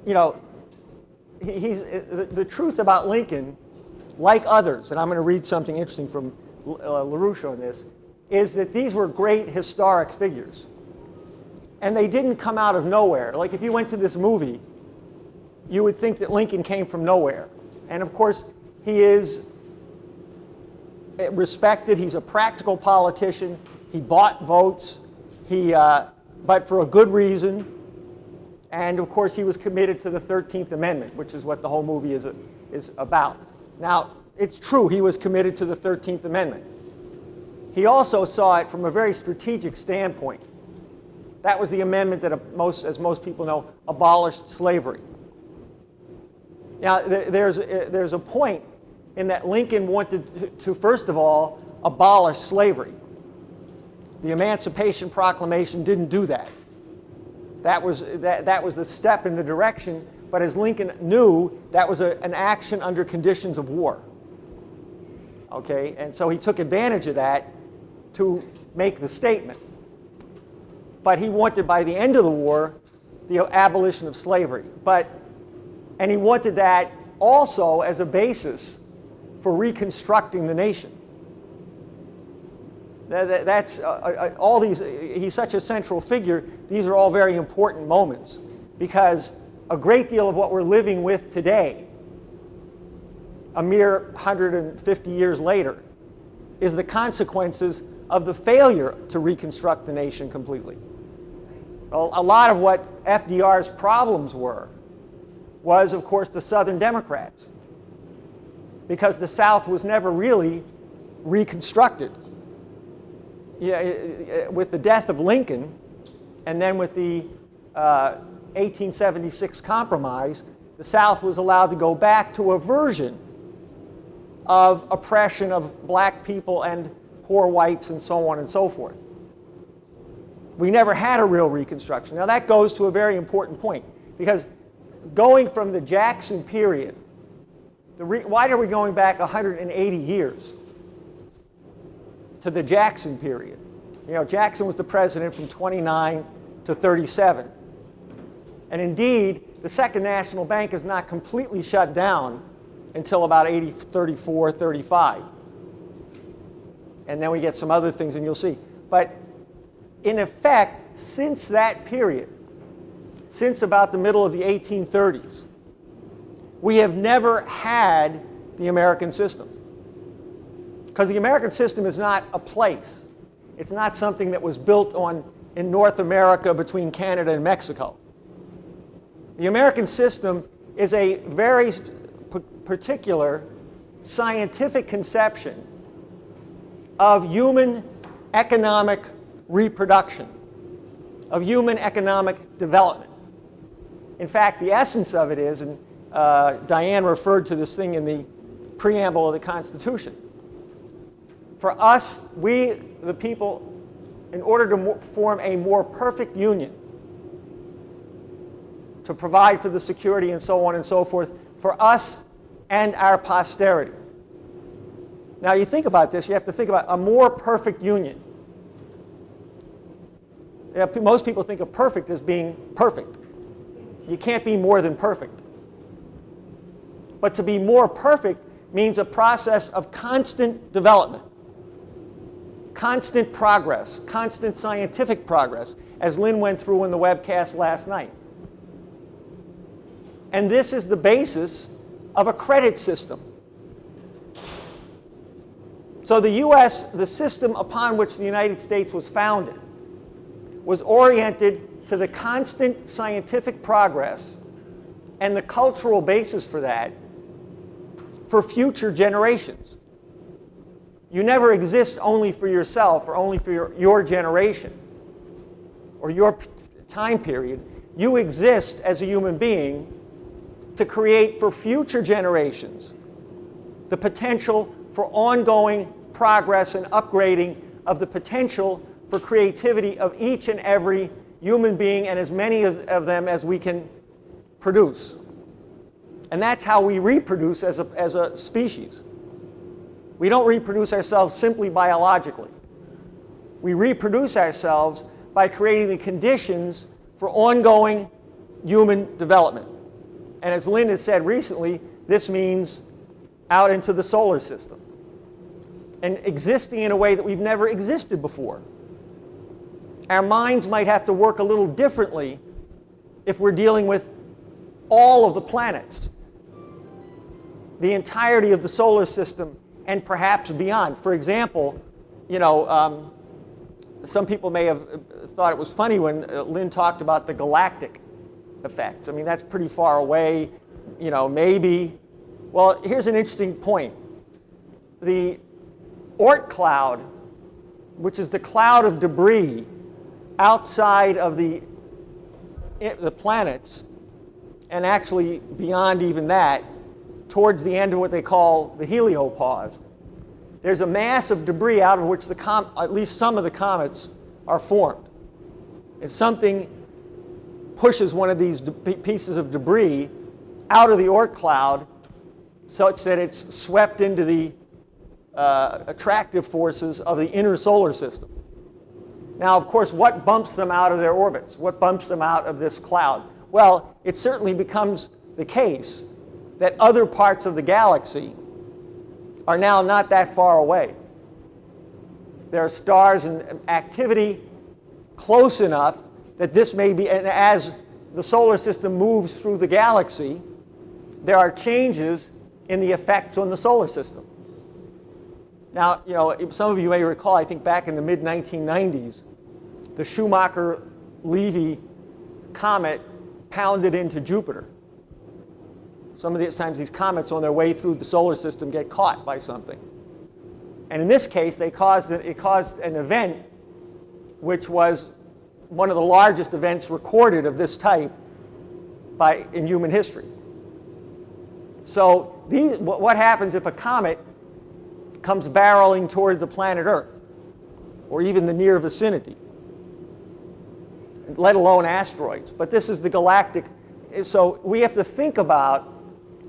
you know, the truth about Lincoln, like others, and I'm going to read something interesting from LaRouche on this, is that these were great historic figures. And they didn't come out of nowhere. Like if you went to this movie, you would think that Lincoln came from nowhere. And of course, he is respected. He's a practical politician. He bought votes, but for a good reason. And of course, he was committed to the 13th Amendment, which is what the whole movie is about. Now, it's true he was committed to the 13th Amendment. He also saw it from a very strategic standpoint. That was the amendment that, as most people know, abolished slavery. Now, there's a point in that Lincoln wanted to, first of all, abolish slavery. The Emancipation Proclamation didn't do that. That was the step in the direction, but as Lincoln knew, that was an action under conditions of war. Okay, and so he took advantage of that to make the statement. But he wanted, by the end of the war, the abolition of slavery. And he wanted that also as a basis for reconstructing the nation. That's all these. He's such a central figure. These are all very important moments because a great deal of what we're living with today, a mere 150 years later, is the consequences of the failure to reconstruct the nation completely. Well, a lot of what FDR's problems was, of course, the Southern Democrats, because the South was never really reconstructed. Yeah, with the death of Lincoln, and then with the 1876 Compromise, the South was allowed to go back to a version of oppression of black people and poor whites and so on and so forth. We never had a real reconstruction. Now that goes to a very important point, because going from the Jackson period, why are we going back 180 years? To the Jackson period. You know, Jackson was the president from 29 to 37. And indeed, the Second National Bank is not completely shut down until about 34, 35. And then we get some other things, and you'll see. But in effect, since that period, since about the middle of the 1830s, we have never had the American system. Because the American system is not a place. It's not something that was built in North America between Canada and Mexico. The American system is a very particular scientific conception of human economic reproduction, of human economic development. In fact, the essence of it is, and Diane referred to this thing in the preamble of the Constitution, for us, we, the people, in order to form a more perfect union, to provide for the security and so on and so forth, for us and our posterity. Now, you think about this, you have to think about a more perfect union. Yeah, most people think of perfect as being perfect. You can't be more than perfect. But to be more perfect means a process of constant development. Constant progress, constant scientific progress, as Lynn went through in the webcast last night. And this is the basis of a credit system. So the U.S., the system upon which the United States was founded, was oriented to the constant scientific progress and the cultural basis for that for future generations. You never exist only for yourself or only for your generation or your time period. You exist as a human being to create for future generations the potential for ongoing progress and upgrading of the potential for creativity of each and every human being and as many of them as we can produce. And that's how we reproduce as a species. We don't reproduce ourselves simply biologically. We reproduce ourselves by creating the conditions for ongoing human development. And as Lynn has said recently, this means out into the solar system and existing in a way that we've never existed before. Our minds might have to work a little differently if we're dealing with all of the planets, the entirety of the solar system, and perhaps beyond. For example, some people may have thought it was funny when Lynn talked about the galactic effect. I mean, that's pretty far away, maybe. Well, here's an interesting point. The Oort cloud, which is the cloud of debris outside of the planets, and actually beyond even that, towards the end of what they call the heliopause, there's a mass of debris out of which at least some of the comets are formed. And something pushes one of these pieces of debris out of the Oort cloud such that it's swept into the attractive forces of the inner solar system. Now, of course, what bumps them out of their orbits? What bumps them out of this cloud? Well, it certainly becomes the case that other parts of the galaxy are now not that far away. There are stars and activity close enough that this may be, and as the solar system moves through the galaxy, there are changes in the effects on the solar system. Now, some of you may recall, I think back in the mid-1990s, the Schumacher-Levy comet pounded into Jupiter. Some of these times these comets on their way through the solar system get caught by something. And in this case, it caused an event which was one of the largest events recorded of this type in human history. So what happens if a comet comes barreling toward the planet Earth, or even the near vicinity, let alone asteroids? But this is the galactic. So we have to think about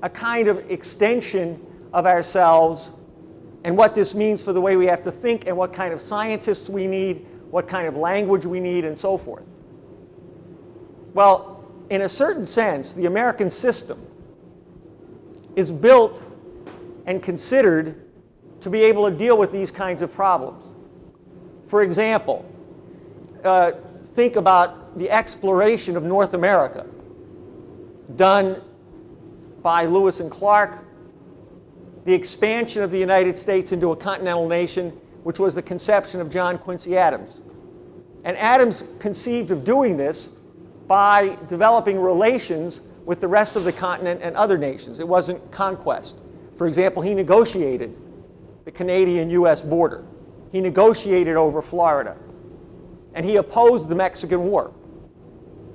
a kind of extension of ourselves and what this means for the way we have to think and what kind of scientists we need, what kind of language we need, and so forth. Well, in a certain sense, the American system is built and considered to be able to deal with these kinds of problems. For example, think about the exploration of North America done by Lewis and Clark, the expansion of the United States into a continental nation, which was the conception of John Quincy Adams. And Adams conceived of doing this by developing relations with the rest of the continent and other nations. It wasn't conquest. For example, he negotiated the Canadian-US border. He negotiated over Florida. And he opposed the Mexican War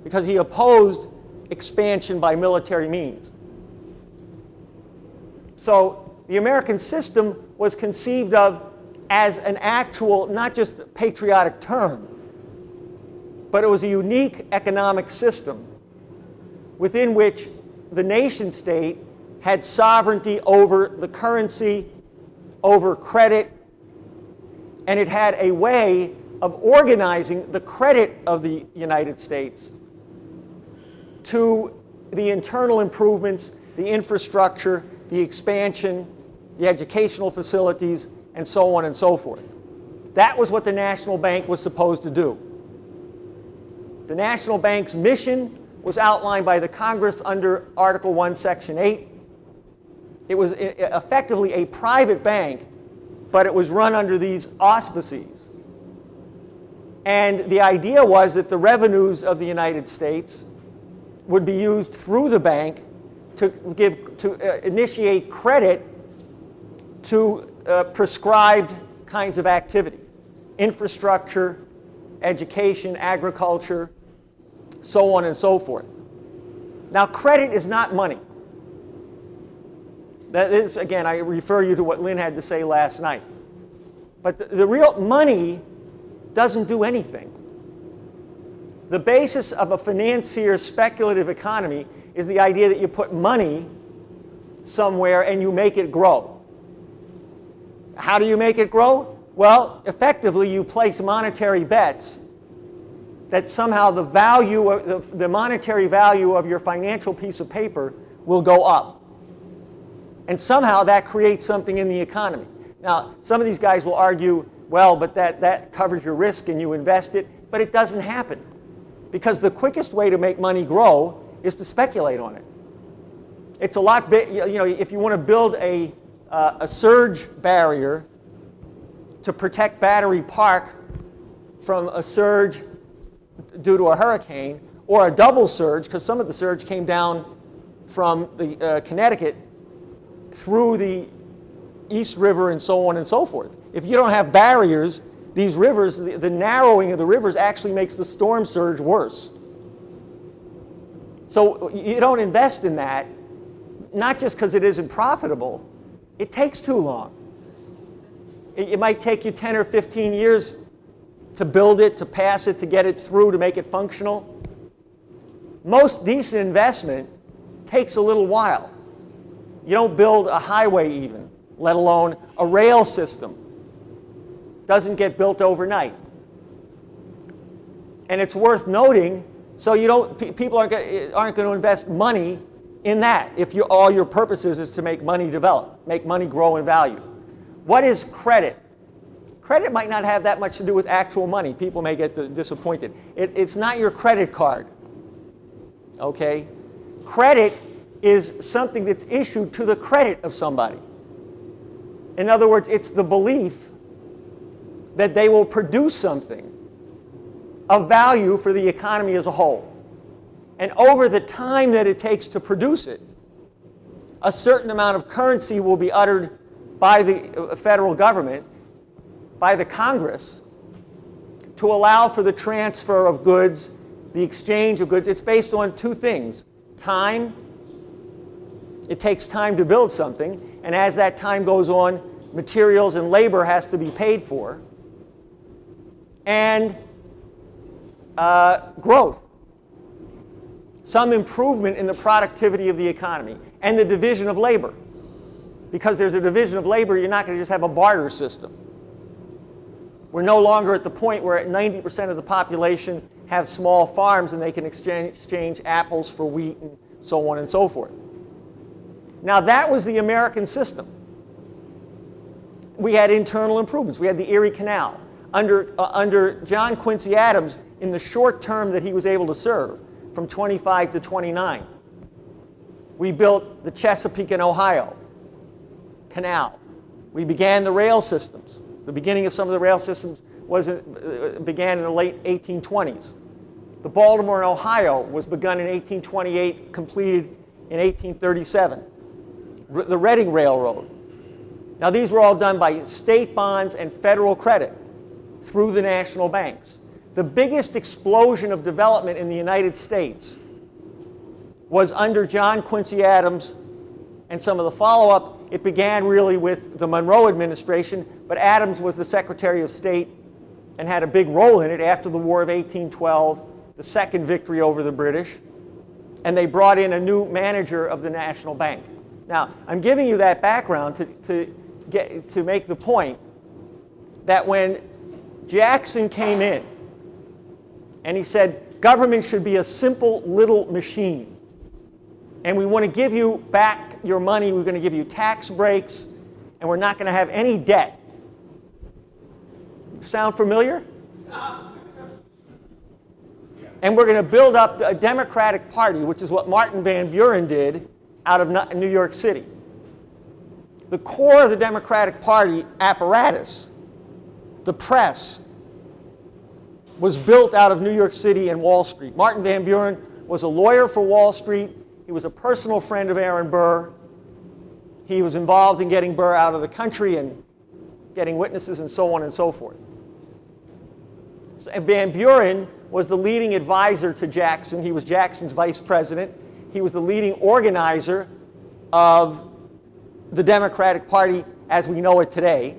because he opposed expansion by military means. So the American system was conceived of as an actual, not just patriotic term, but it was a unique economic system within which the nation state had sovereignty over the currency, over credit, and it had a way of organizing the credit of the United States to the internal improvements, the infrastructure, the expansion, the educational facilities, and so on and so forth. That was what the National Bank was supposed to do. The National Bank's mission was outlined by the Congress under Article 1, Section 8. It was effectively a private bank, but it was run under these auspices. And the idea was that the revenues of the United States would be used through the bank to initiate credit to prescribed kinds of activity: infrastructure, education, agriculture, so on and so forth. Now, credit is not money. That is, again, I refer you to what Lynn had to say last night. But the real money doesn't do anything. The basis of a financier's speculative economy is the idea that you put money somewhere and you make it grow. How do you make it grow? Well, effectively, you place monetary bets that somehow the monetary value of your financial piece of paper will go up. And somehow that creates something in the economy. Now, some of these guys will argue, well, but that covers your risk and you invest it, but it doesn't happen. Because the quickest way to make money grow is to speculate on it. It's a lot big, you know, if you want to build a surge barrier to protect Battery Park from a surge due to a hurricane, or a double surge, because some of the surge came down from the Connecticut through the East River and so on and so forth. If you don't have barriers, these rivers, the narrowing of the rivers actually makes the storm surge worse. So you don't invest in that, not just because it isn't profitable, it takes too long. It might take you 10 or 15 years to build it, to pass it, to get it through, to make it functional. Most decent investment takes a little while. You don't build a highway even, let alone a rail system. Doesn't get built overnight. And it's worth noting, so you don't, people aren't going to invest money in that if all your purpose is to make money develop, make money grow in value. What is credit? Credit might not have that much to do with actual money. People may get disappointed. It's not your credit card. Okay? Credit is something that's issued to the credit of somebody. In other words, it's the belief that they will produce something of value for the economy as a whole. And over the time that it takes to produce it, a certain amount of currency will be uttered by the federal government, by the Congress, to allow for the transfer of goods, the exchange of goods. It's based on two things. Time. It takes time to build something, and as that time goes on, materials and labor has to be paid for. And growth. Some improvement in the productivity of the economy and the division of labor. Because there's a division of labor, you're not going to just have a barter system. We're no longer at the point where 90% of the population have small farms and they can exchange apples for wheat and so on and so forth. Now that was the American system. We had internal improvements. We had the Erie Canal. Under John Quincy Adams, in the short term that he was able to serve, from 25 to 29, we built the Chesapeake and Ohio Canal. We began the rail systems. The beginning of some of the rail systems began in the late 1820s. The Baltimore and Ohio was begun in 1828, completed in 1837. The Reading Railroad. Now these were all done by state bonds and federal credit through the national banks. The biggest explosion of development in the United States was under John Quincy Adams and some of the follow-up. It began really with the Monroe administration, but Adams was the Secretary of State and had a big role in it after the War of 1812, the second victory over the British, and they brought in a new manager of the National Bank. Now, I'm giving you that background to make the point that when Jackson came in and he said, government should be a simple little machine, and we want to give you back your money, we're going to give you tax breaks, and we're not going to have any debt. Sound familiar? And we're going to build up a Democratic Party, which is what Martin Van Buren did out of New York City. The core of the Democratic Party apparatus, the press, was built out of New York City and Wall Street. Martin Van Buren was a lawyer for Wall Street. He was a personal friend of Aaron Burr. He was involved in getting Burr out of the country and getting witnesses and so on and so forth. And Van Buren was the leading advisor to Jackson. He was Jackson's vice president. He was the leading organizer of the Democratic Party as we know it today.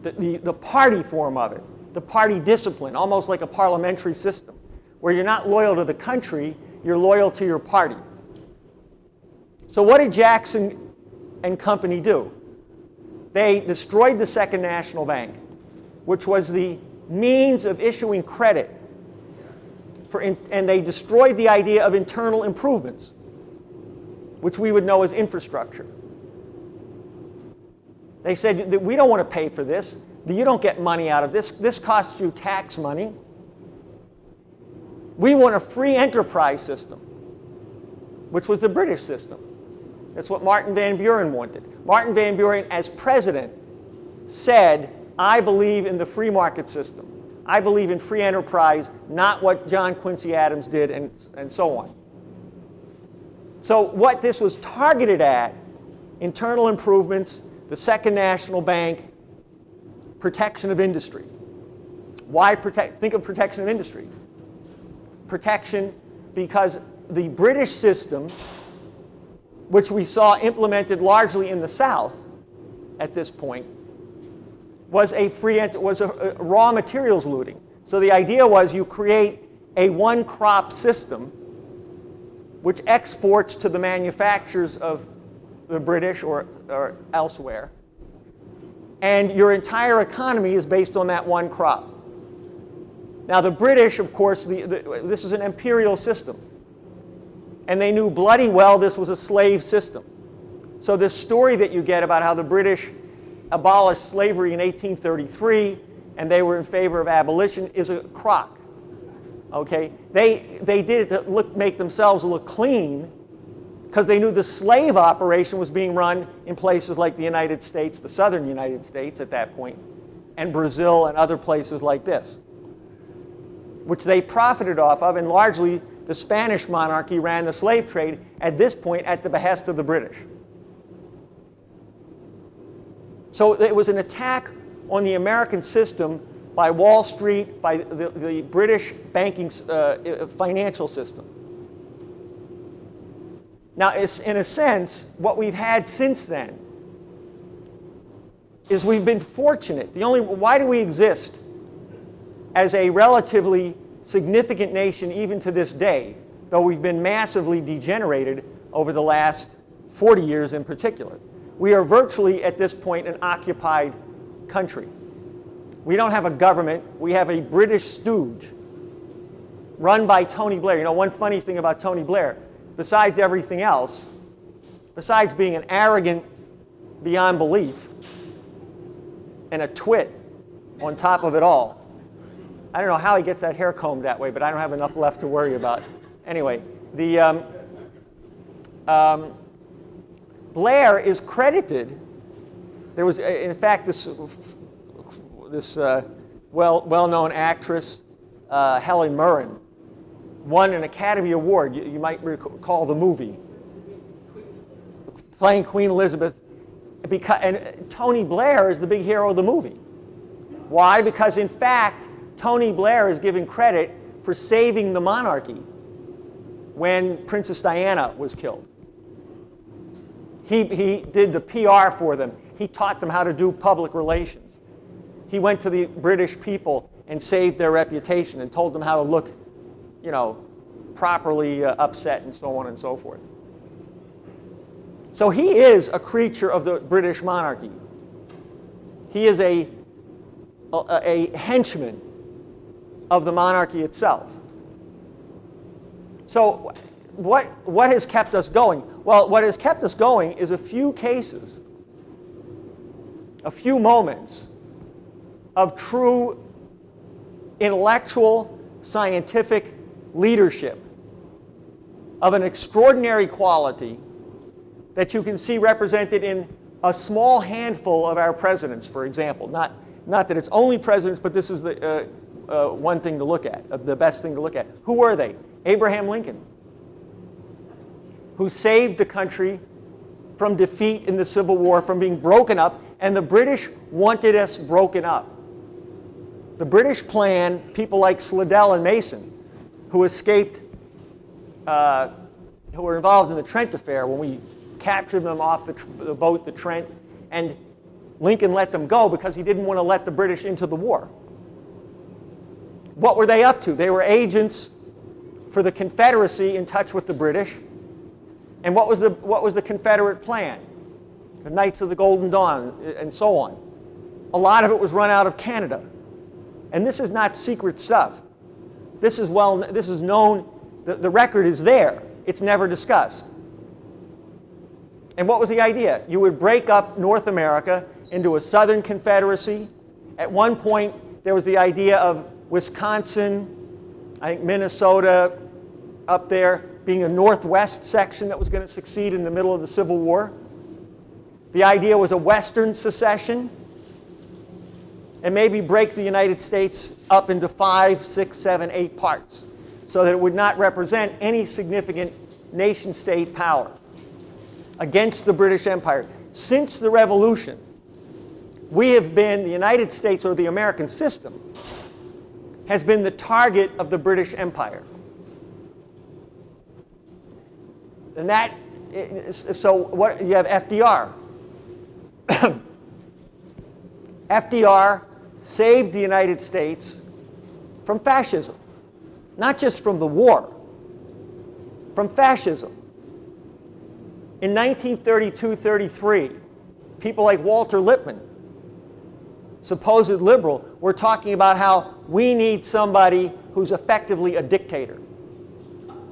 The party form of it, the party discipline, almost like a parliamentary system, where you're not loyal to the country, you're loyal to your party. So what did Jackson and company do? They destroyed the Second National Bank, which was the means of issuing credit, and they destroyed the idea of internal improvements. which we would know as infrastructure. They said that we don't want to pay for this. You don't get money out of this. This costs you tax money. We want a free enterprise system, which was the British system. That's what Martin Van Buren wanted. Martin Van Buren, as president, said, I believe in the free market system. I believe in free enterprise, not what John Quincy Adams did, and so on. So what this was targeted at, internal improvements, the Second National Bank, protection of industry. Why protect? Think of protection of industry. Protection because the British system, which we saw implemented largely in the South at this point, was a raw materials looting. So the idea was you create a one-crop system which exports to the manufacturers of the British or elsewhere, and your entire economy is based on that one crop. Now the British, of course, this is an imperial system, and they knew bloody well this was a slave system. So this story that you get about how the British abolished slavery in 1833 and they were in favor of abolition is a crock. Okay? They did it to make themselves look clean because they knew the slave operation was being run in places like the United States, the southern United States at that point, and Brazil and other places like this, which they profited off of, and largely the Spanish monarchy ran the slave trade at this point at the behest of the British. So it was an attack on the American system by Wall Street, by the British banking financial system. Now, in a sense, what we've had since then is we've been fortunate. Why do we exist as a relatively significant nation even to this day, though we've been massively degenerated over the last 40 years in particular? We are virtually, at this point, an occupied country. We don't have a government. We have a British stooge run by Tony Blair. You know, one funny thing about Tony Blair, besides everything else, besides being an arrogant beyond belief and a twit on top of it all, I don't know how he gets that hair combed that way, but I don't have enough left to worry about. Anyway, Blair is credited. There was, in fact, this well-known actress, Helen Mirren, won an Academy Award. You might recall the movie, playing Queen Elizabeth. And Tony Blair is the big hero of the movie. Why? Because, in fact, Tony Blair is given credit for saving the monarchy when Princess Diana was killed. He did the PR for them. He taught them how to do public relations. He went to the British people and saved their reputation and told them how to look, you know, properly upset and so on and so forth. So he is a creature of the British monarchy. He is a henchman of the monarchy itself. So what has kept us going? Well, what has kept us going is a few cases, a few moments of true intellectual, scientific leadership of an extraordinary quality that you can see represented in a small handful of our presidents, for example. Not that it's only presidents, but this is the one thing to look at, the best thing to look at. Who were they? Abraham Lincoln, who saved the country from defeat in the Civil War, from being broken up, and the British wanted us broken up. The British plan, people like Slidell and Mason, who escaped, who were involved in the Trent affair when we captured them off the boat, the Trent, and Lincoln let them go because he didn't want to let the British into the war. What were they up to? They were agents for the Confederacy in touch with the British. And what was the Confederate plan? The Knights of the Golden Dawn and so on. A lot of it was run out of Canada. And this is not secret stuff. This is known, the record is there. It's never discussed. And what was the idea? You would break up North America into a Southern Confederacy. At one point, there was the idea of Wisconsin, I think Minnesota up there, being a Northwest section that was going to succeed in the middle of the Civil War. The idea was a Western secession, and maybe break the United States up into 5, 6, 7, 8 parts, so that it would not represent any significant nation-state power against the British Empire. Since the Revolution, we have been, the United States, or the American system, has been the target of the British Empire. And that, so what, you have FDR. FDR saved the United States from fascism. Not just from the war, from fascism. In 1932-33, people like Walter Lippmann, supposed liberal, were talking about how we need somebody who's effectively a dictator.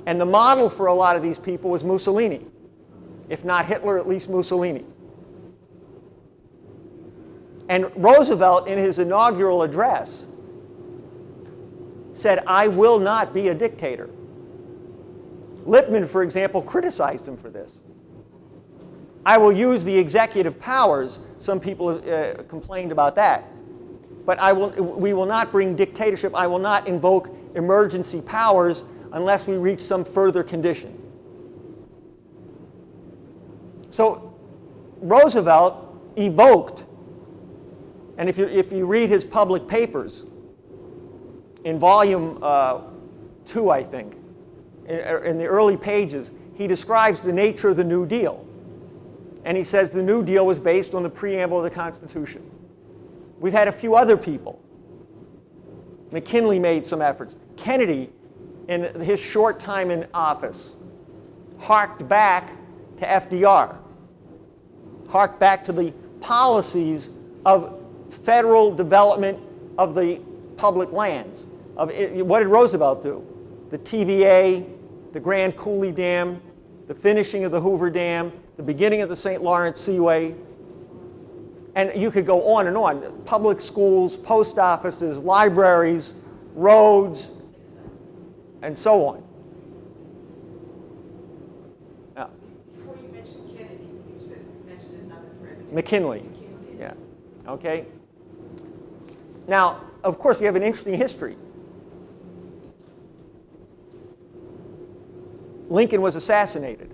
And the model for a lot of these people was Mussolini. If not Hitler, at least Mussolini. And Roosevelt, in his inaugural address, said, "I will not be a dictator." Lippmann, for example, criticized him for this. "I will use the executive powers." Some people complained about that. "But we will not bring dictatorship. I will not invoke emergency powers unless we reach some further condition." So Roosevelt evoked, and if you read his public papers, in volume 2, I think, in the early pages, he describes the nature of the New Deal. And he says the New Deal was based on the preamble of the Constitution. We've had a few other people. McKinley made some efforts. Kennedy, in his short time in office, harked back to FDR, harked back to the policies of federal development of the public lands. What did Roosevelt do? The TVA, the Grand Coulee Dam, the finishing of the Hoover Dam, the beginning of the St. Lawrence Seaway. And you could go on and on. Public schools, post offices, libraries, roads, and so on. Now, before you mentioned Kennedy, you mentioned another president. McKinley. Yeah. Okay. Now, of course, we have an interesting history. Lincoln was assassinated.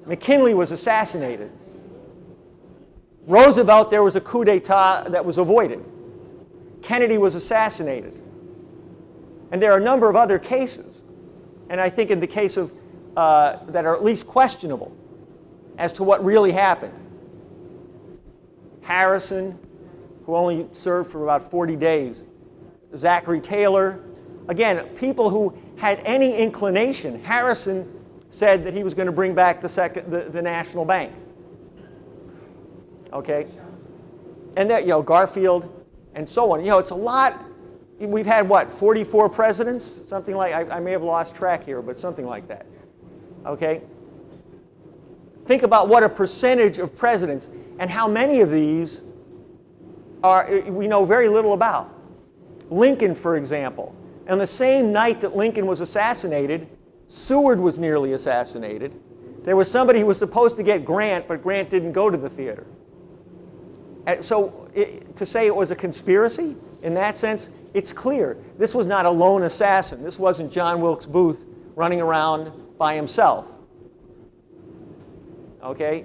McKinley was assassinated. Roosevelt, there was a coup d'etat that was avoided. Kennedy was assassinated. And there are a number of other cases, and I think in the case of that are at least questionable as to what really happened. Harrison, who only served for about 40 days. Zachary Taylor. Again, people who had any inclination. Harrison said that he was going to bring back the National Bank. Okay? And that, Garfield and so on. It's a lot. We've had, what, 44 presidents? Something like, I may have lost track here, but something like that. Okay? Think about what a percentage of presidents and how many of these we know very little about. Lincoln, for example. On the same night that Lincoln was assassinated, Seward was nearly assassinated. There was somebody who was supposed to get Grant, but Grant didn't go to the theater. So to say it was a conspiracy, in that sense, it's clear. This was not a lone assassin. This wasn't John Wilkes Booth running around by himself. Okay?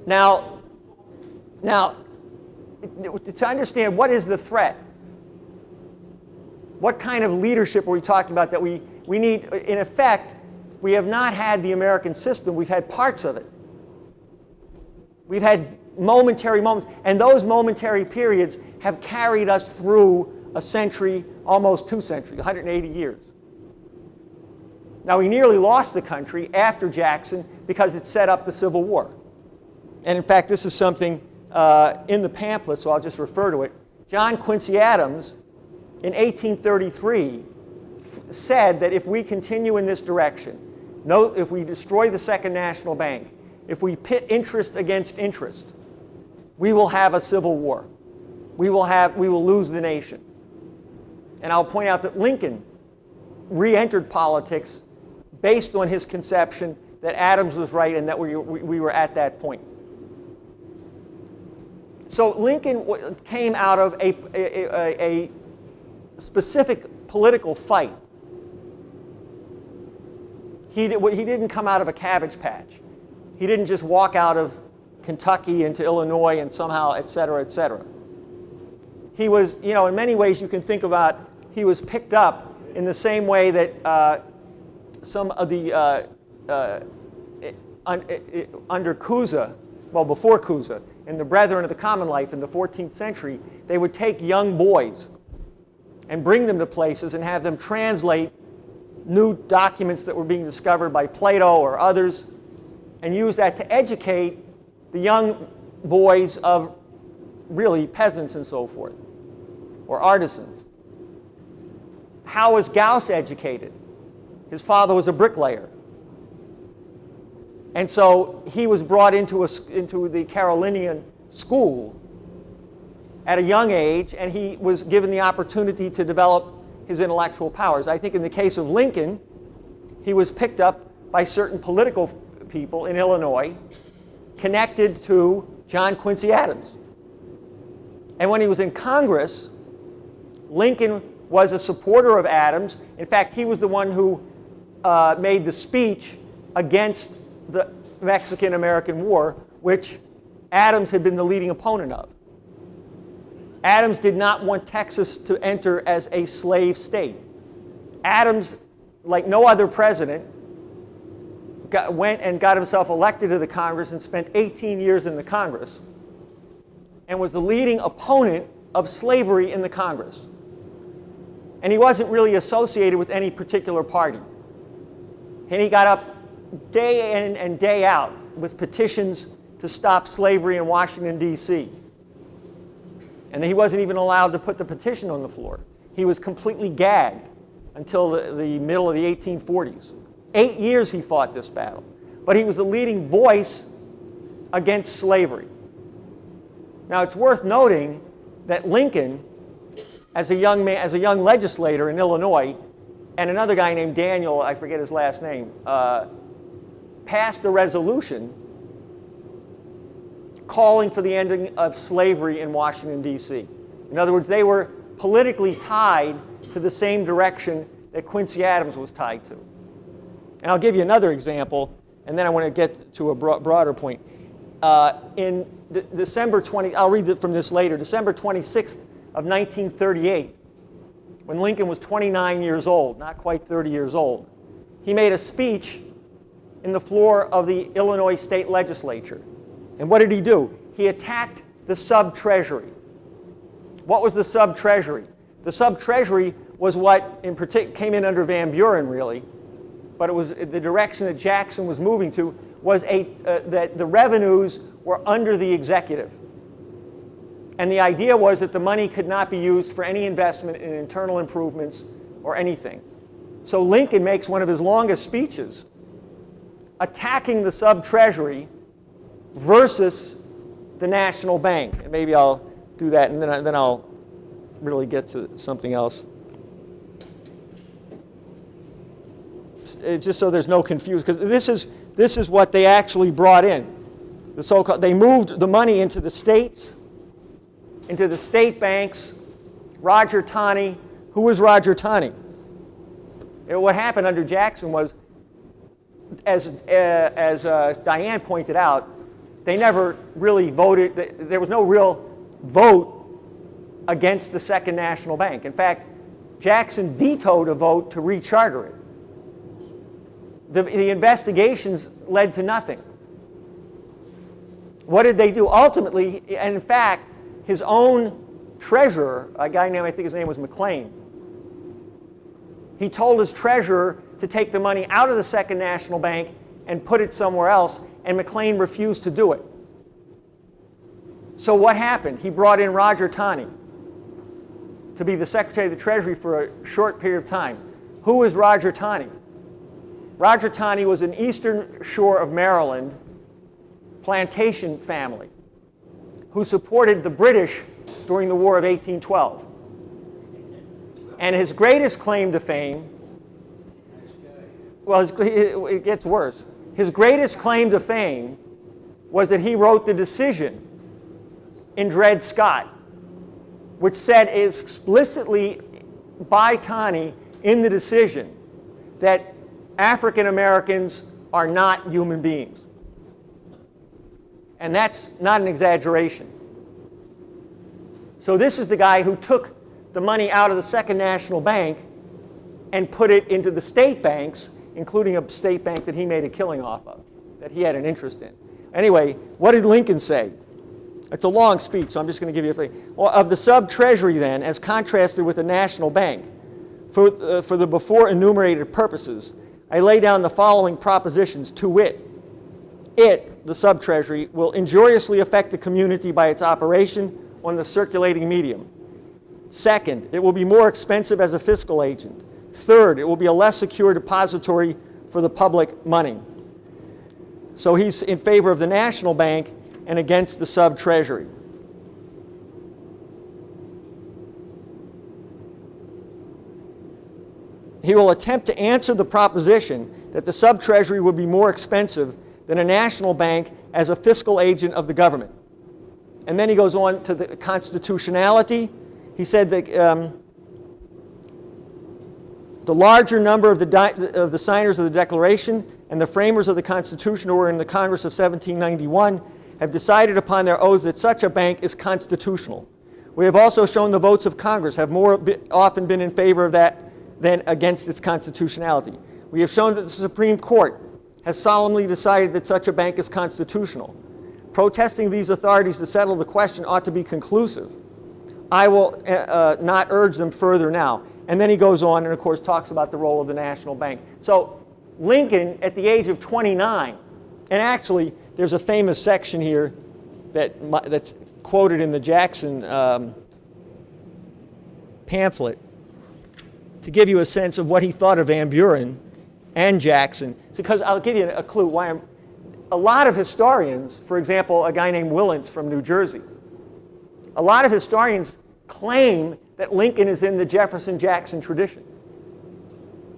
Now, to understand what is the threat, what kind of leadership are we talking about that we need? In effect, we have not had the American system. We've had parts of it. We've had momentary moments, and those momentary periods have carried us through a century, almost 2 centuries, 180 years. Now, we nearly lost the country after Jackson because it set up the Civil War. And in fact, this is something in the pamphlet, so I'll just refer to it. John Quincy Adams, in 1833, said that if we continue in this direction, No, if we destroy the Second National Bank, if we pit interest against interest, we will have a civil war. We will lose the nation. And I'll point out that Lincoln re-entered politics based on his conception that Adams was right and that we were at that point. So Lincoln came out of a specific political fight. He didn't come out of a cabbage patch. He didn't just walk out of Kentucky into Illinois and somehow, et cetera, et cetera. He was, you know, in many ways you can think about, he was picked up in the same way that some of the, under Cusa, well, before Cusa, in the Brethren of the Common Life in the 14th century, they would take young boys and bring them to places and have them translate new documents that were being discovered by Plato or others, and use that to educate the young boys of really peasants and so forth, or artisans. How was Gauss educated? His father was a bricklayer. And so he was brought into the Carolinian school at a young age, and he was given the opportunity to develop his intellectual powers. I think in the case of Lincoln, he was picked up by certain political people in Illinois connected to John Quincy Adams. And when he was in Congress, Lincoln was a supporter of Adams. In fact, he was the one who made the speech against the Mexican-American War, which Adams had been the leading opponent of. Adams did not want Texas to enter as a slave state. Adams, like no other president, went and got himself elected to the Congress and spent 18 years in the Congress and was the leading opponent of slavery in the Congress. And he wasn't really associated with any particular party. And he got up day in and day out with petitions to stop slavery in Washington, D.C. And he wasn't even allowed to put the petition on the floor. He was completely gagged until the middle of the 1840s. 8 years he fought this battle. But he was the leading voice against slavery. Now it's worth noting that Lincoln, as a young man, as a young legislator in Illinois, and another guy named Daniel, I forget his last name, passed a resolution calling for the ending of slavery in Washington, D.C. In other words, they were politically tied to the same direction that Quincy Adams was tied to. And I'll give you another example, and then I want to get to a broader point. In December 20, I'll read it from this later, December 26th of 1938, when Lincoln was 29 years old, not quite 30 years old, he made a speech in the floor of the Illinois State Legislature. And what did he do? He attacked the sub-treasury. What was the sub-treasury? The sub-treasury was what in particular came in under Van Buren, really, but it was the direction that Jackson was moving to, was that the revenues were under the executive. And the idea was that the money could not be used for any investment in internal improvements or anything. So Lincoln makes one of his longest speeches attacking the sub-treasury versus the national bank. And maybe I'll do that, and then I'll really get to something else. Just so there's no confusion, because this is what they actually brought in. The so-called, they moved the money into the states, into the state banks. Roger Taney. Who was Roger Taney? What happened under Jackson was, as Diane pointed out, they never really voted. There was no real vote against the Second National Bank. In fact, Jackson vetoed a vote to recharter it. The investigations led to nothing. What did they do? Ultimately, and in fact, his own treasurer, a guy named, I think his name was McLean, he told his treasurer to take the money out of the Second National Bank and put it somewhere else, and McLean refused to do it. So what happened? He brought in Roger Taney to be the Secretary of the Treasury for a short period of time. Who was Roger Taney? Roger Taney was an eastern shore of Maryland plantation family who supported the British during the War of 1812. And his greatest claim to fame, well, it gets worse. His greatest claim to fame was that he wrote the decision in Dred Scott, which said explicitly by Taney in the decision that African Americans are not human beings. And that's not an exaggeration. So this is the guy who took the money out of the Second National Bank and put it into the state banks, including a state bank that he made a killing off of, that he had an interest in. Anyway, what did Lincoln say? It's a long speech, so I'm just going to give you a thing. Well, of the sub-treasury then, as contrasted with the national bank, for the before enumerated purposes, I lay down the following propositions, to wit. It, the sub-treasury, will injuriously affect the community by its operation on the circulating medium. Second, it will be more expensive as a fiscal agent. Third, it will be a less secure depository for the public money. So he's in favor of the national bank and against the sub-treasury. He will attempt to answer the proposition that the sub-treasury would be more expensive than a national bank as a fiscal agent of the government. And then he goes on to the constitutionality. He said that the larger number of the signers of the Declaration and the framers of the Constitution who were in the Congress of 1791 have decided upon their oaths that such a bank is constitutional. We have also shown the votes of Congress have more often been in favor of that than against its constitutionality. We have shown that the Supreme Court has solemnly decided that such a bank is constitutional. Protesting these authorities to settle the question ought to be conclusive. I will not urge them further now. And then he goes on and, of course, talks about the role of the national bank. So Lincoln, at the age of 29, and actually there's a famous section here that's quoted in the Jackson pamphlet to give you a sense of what he thought of Van Buren and Jackson. Because I'll give you a clue why a lot of historians, for example, a guy named Willents from New Jersey, a lot of historians claim that Lincoln is in the Jefferson-Jackson tradition.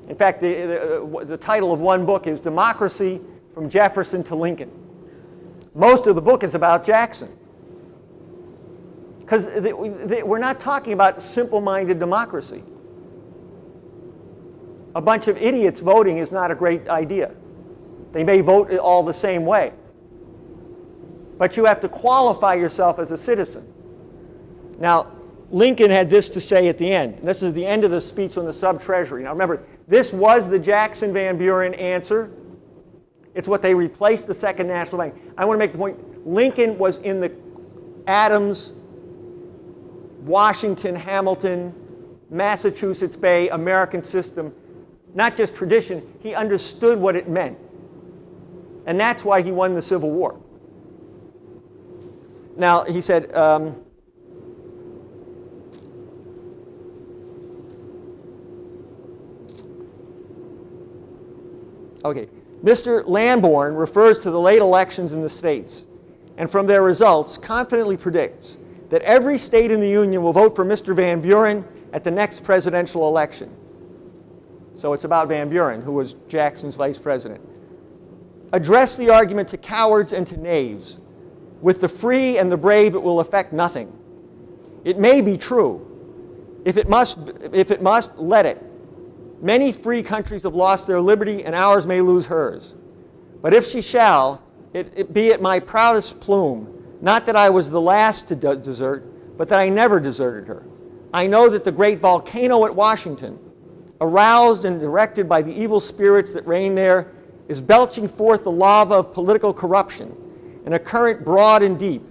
In fact, the title of one book is Democracy from Jefferson to Lincoln. Most of the book is about Jackson. Because we're not talking about simple-minded democracy. A bunch of idiots voting is not a great idea. They may vote all the same way. But you have to qualify yourself as a citizen. Now, Lincoln had this to say at the end. This is the end of the speech on the sub-treasury. Now remember, this was the Jackson-Van Buren answer. It's what they replaced the Second National Bank. I want to make the point, Lincoln was in the Adams, Washington, Hamilton, Massachusetts Bay, American system, not just tradition, he understood what it meant. And that's why he won the Civil War. Now, he said, okay, Mr. Lamborn refers to the late elections in the states, and from their results confidently predicts that every state in the Union will vote for Mr. Van Buren at the next presidential election. So it's about Van Buren, who was Jackson's vice president. Address the argument to cowards and to knaves. With the free and the brave, it will affect nothing. It may be true. If it must, let it. Many free countries have lost their liberty, and ours may lose hers. But if she shall, it be at my proudest plume, not that I was the last to desert, but that I never deserted her. I know that the great volcano at Washington, aroused and directed by the evil spirits that reign there, is belching forth the lava of political corruption in a current broad and deep,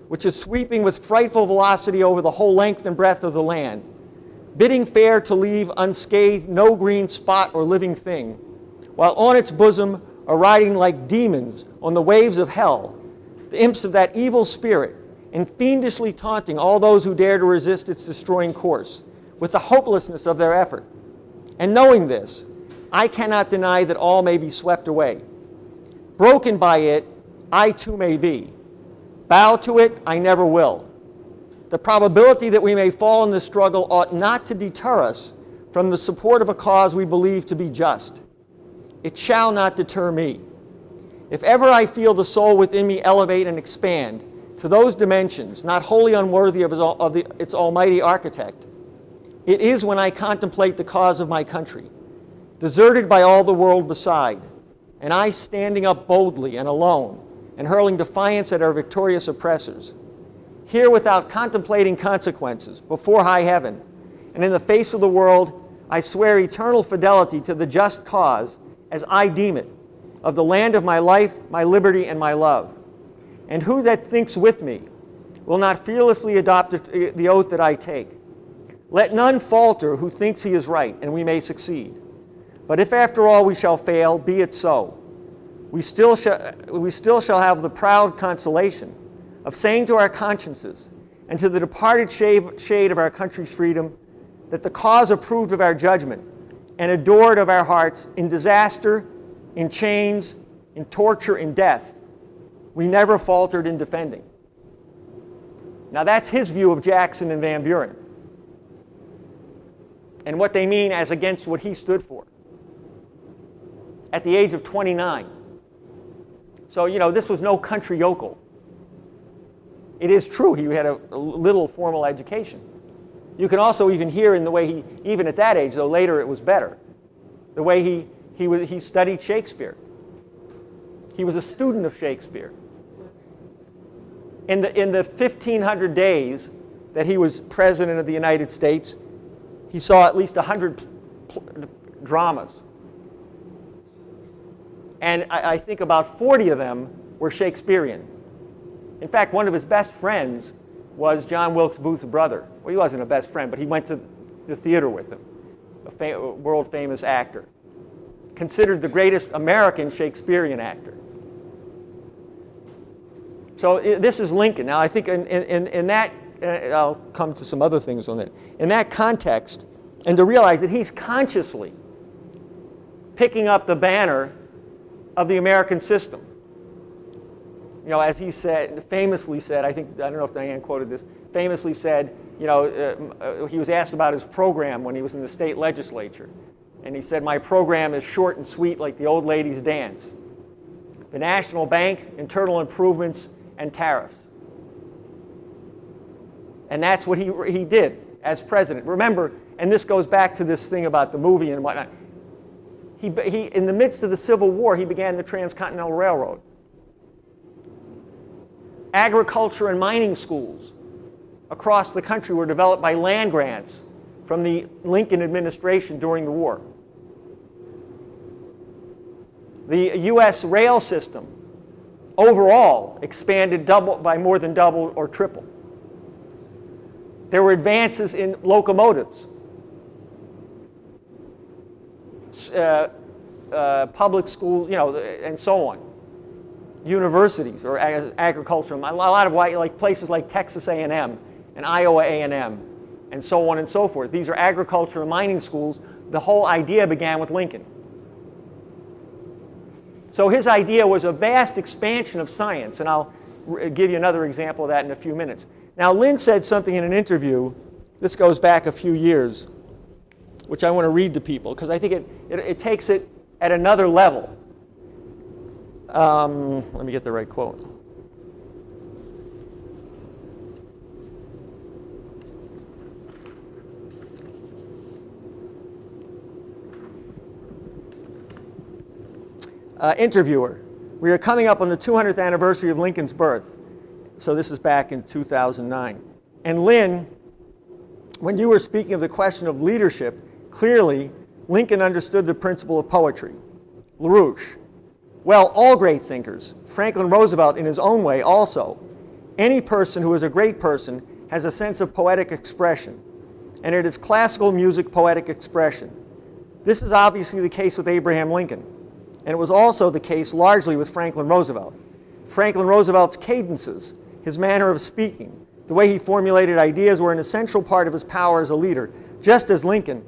which is sweeping with frightful velocity over the whole length and breadth of the land, bidding fair to leave unscathed no green spot or living thing, while on its bosom are riding like demons on the waves of hell, the imps of that evil spirit, and fiendishly taunting all those who dare to resist its destroying course, with the hopelessness of their effort. And knowing this, I cannot deny that all may be swept away. Broken by it, I too may be. Bow to it, I never will. The probability that we may fall in this struggle ought not to deter us from the support of a cause we believe to be just. It shall not deter me. If ever I feel the soul within me elevate and expand to those dimensions not wholly unworthy of its almighty architect, it is when I contemplate the cause of my country, deserted by all the world beside, and I standing up boldly and alone and hurling defiance at our victorious oppressors. Here without contemplating consequences, before high heaven, and in the face of the world, I swear eternal fidelity to the just cause, as I deem it, of the land of my life, my liberty, and my love. And who that thinks with me will not fearlessly adopt the oath that I take. Let none falter who thinks he is right, and we may succeed. But if after all we shall fail, be it so. We still shall have the proud consolation of saying to our consciences and to the departed shade of our country's freedom that the cause approved of our judgment and adored of our hearts in disaster, in chains, in torture, in death, we never faltered in defending. Now that's his view of Jackson and Van Buren and what they mean as against what he stood for at the age of 29. So, this was no country yokel. It is true he had a little formal education. You can also even hear in the way even at that age, though later it was better, the way he studied Shakespeare. He was a student of Shakespeare. In the 1,500 days that he was president of the United States, he saw at least 100 dramas. And I think about 40 of them were Shakespearean. In fact, one of his best friends was John Wilkes Booth's brother. Well, he wasn't a best friend, but he went to the theater with him, a world-famous actor, considered the greatest American Shakespearean actor. So this is Lincoln. Now, I think in that, I'll come to some other things on it. In that context, and to realize that he's consciously picking up the banner of the American system. As he said, famously said, I don't know if Diane quoted this, famously said, he was asked about his program when he was in the state legislature. And he said, my program is short and sweet like the old ladies' dance. The National Bank, internal improvements, and tariffs. And that's what he did as president. Remember, and this goes back to this thing about the movie and whatnot, he in the midst of the Civil War, he began the Transcontinental Railroad. Agriculture and mining schools across the country were developed by land grants from the Lincoln administration during the war. The U.S. rail system overall expanded by more than double or triple. There were advances in locomotives. Public schools, and so on. Universities or agriculture. A lot of like places like Texas A&M and Iowa A&M and so on and so forth. These are agriculture and mining schools. The whole idea began with Lincoln. So his idea was a vast expansion of science, and I'll give you another example of that in a few minutes. Now, Lynn said something in an interview, this goes back a few years, which I want to read to people, because I think it takes it at another level. Let me get the right quote. Interviewer, we are coming up on the 200th anniversary of Lincoln's birth. So this is back in 2009. And Lynn, when you were speaking of the question of leadership, clearly Lincoln understood the principle of poetry. LaRouche, well, all great thinkers, Franklin Roosevelt in his own way also. Any person who is a great person has a sense of poetic expression, and it is classical music poetic expression. This is obviously the case with Abraham Lincoln, and it was also the case largely with Franklin Roosevelt. Franklin Roosevelt's cadences, his manner of speaking, the way he formulated ideas were an essential part of his power as a leader, just as Lincoln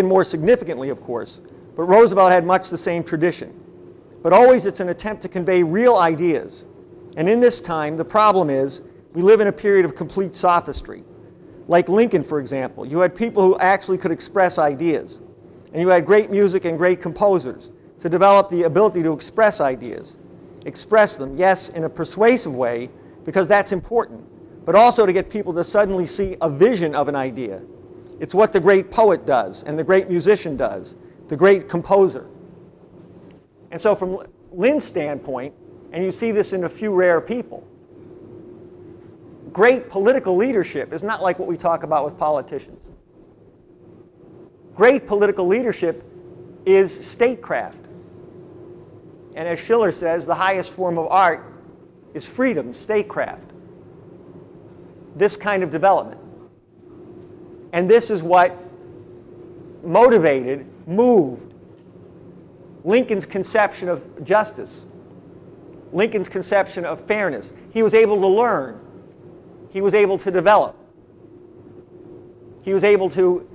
more significantly, of course, But Roosevelt had much the same tradition. But always it's an attempt to convey real ideas. And in this time, the problem is we live in a period of complete sophistry. Like Lincoln, for example. You had people who actually could express ideas. And you had great music and great composers to develop the ability to express ideas. Express them, yes, in a persuasive way, because that's important, but also to get people to suddenly see a vision of an idea. It's what the great poet does, and the great musician does, the great composer. And so from Lynn's standpoint, and you see this in a few rare people, great political leadership is not like what we talk about with politicians. Great political leadership is statecraft. And as Schiller says, the highest form of art is freedom, statecraft. This kind of development. And this is what motivated, moved Lincoln's conception of justice, Lincoln's conception of fairness. He was able to learn. He was able to develop. He was able to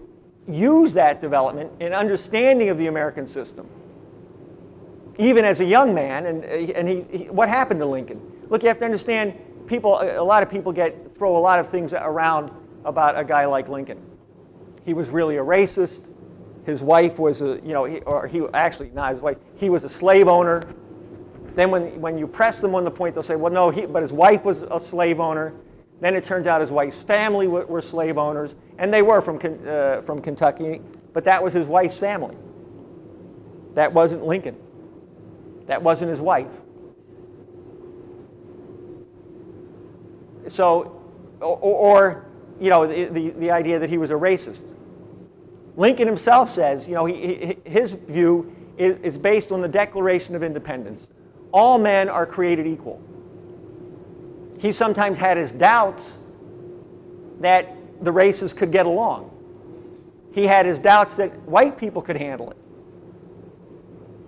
use that development in understanding of the American system. Even as a young man, and what happened to Lincoln? Look, you have to understand, a lot of people throw a lot of things around about a guy like Lincoln. He was really a racist. His wife was actually not his wife. He was a slave owner. Then when you press them on the point, they'll say, well, no, but his wife was a slave owner. Then it turns out his wife's family were slave owners, and they were from Kentucky, but that was his wife's family. That wasn't Lincoln. That wasn't his wife. So, the idea that he was a racist. Lincoln himself says, his view is based on the Declaration of Independence. All men are created equal. He sometimes had his doubts that the races could get along. He had his doubts that white people could handle it.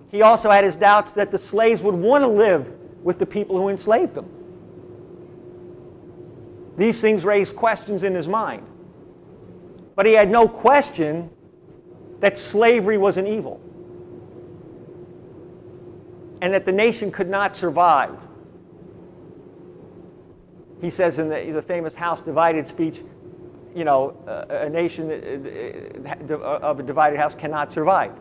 He also had his doubts that the slaves would want to live with the people who enslaved them. These things raised questions in his mind. But he had no question that slavery was an evil and that the nation could not survive. He says in the famous House Divided speech, a nation of a divided house cannot survive.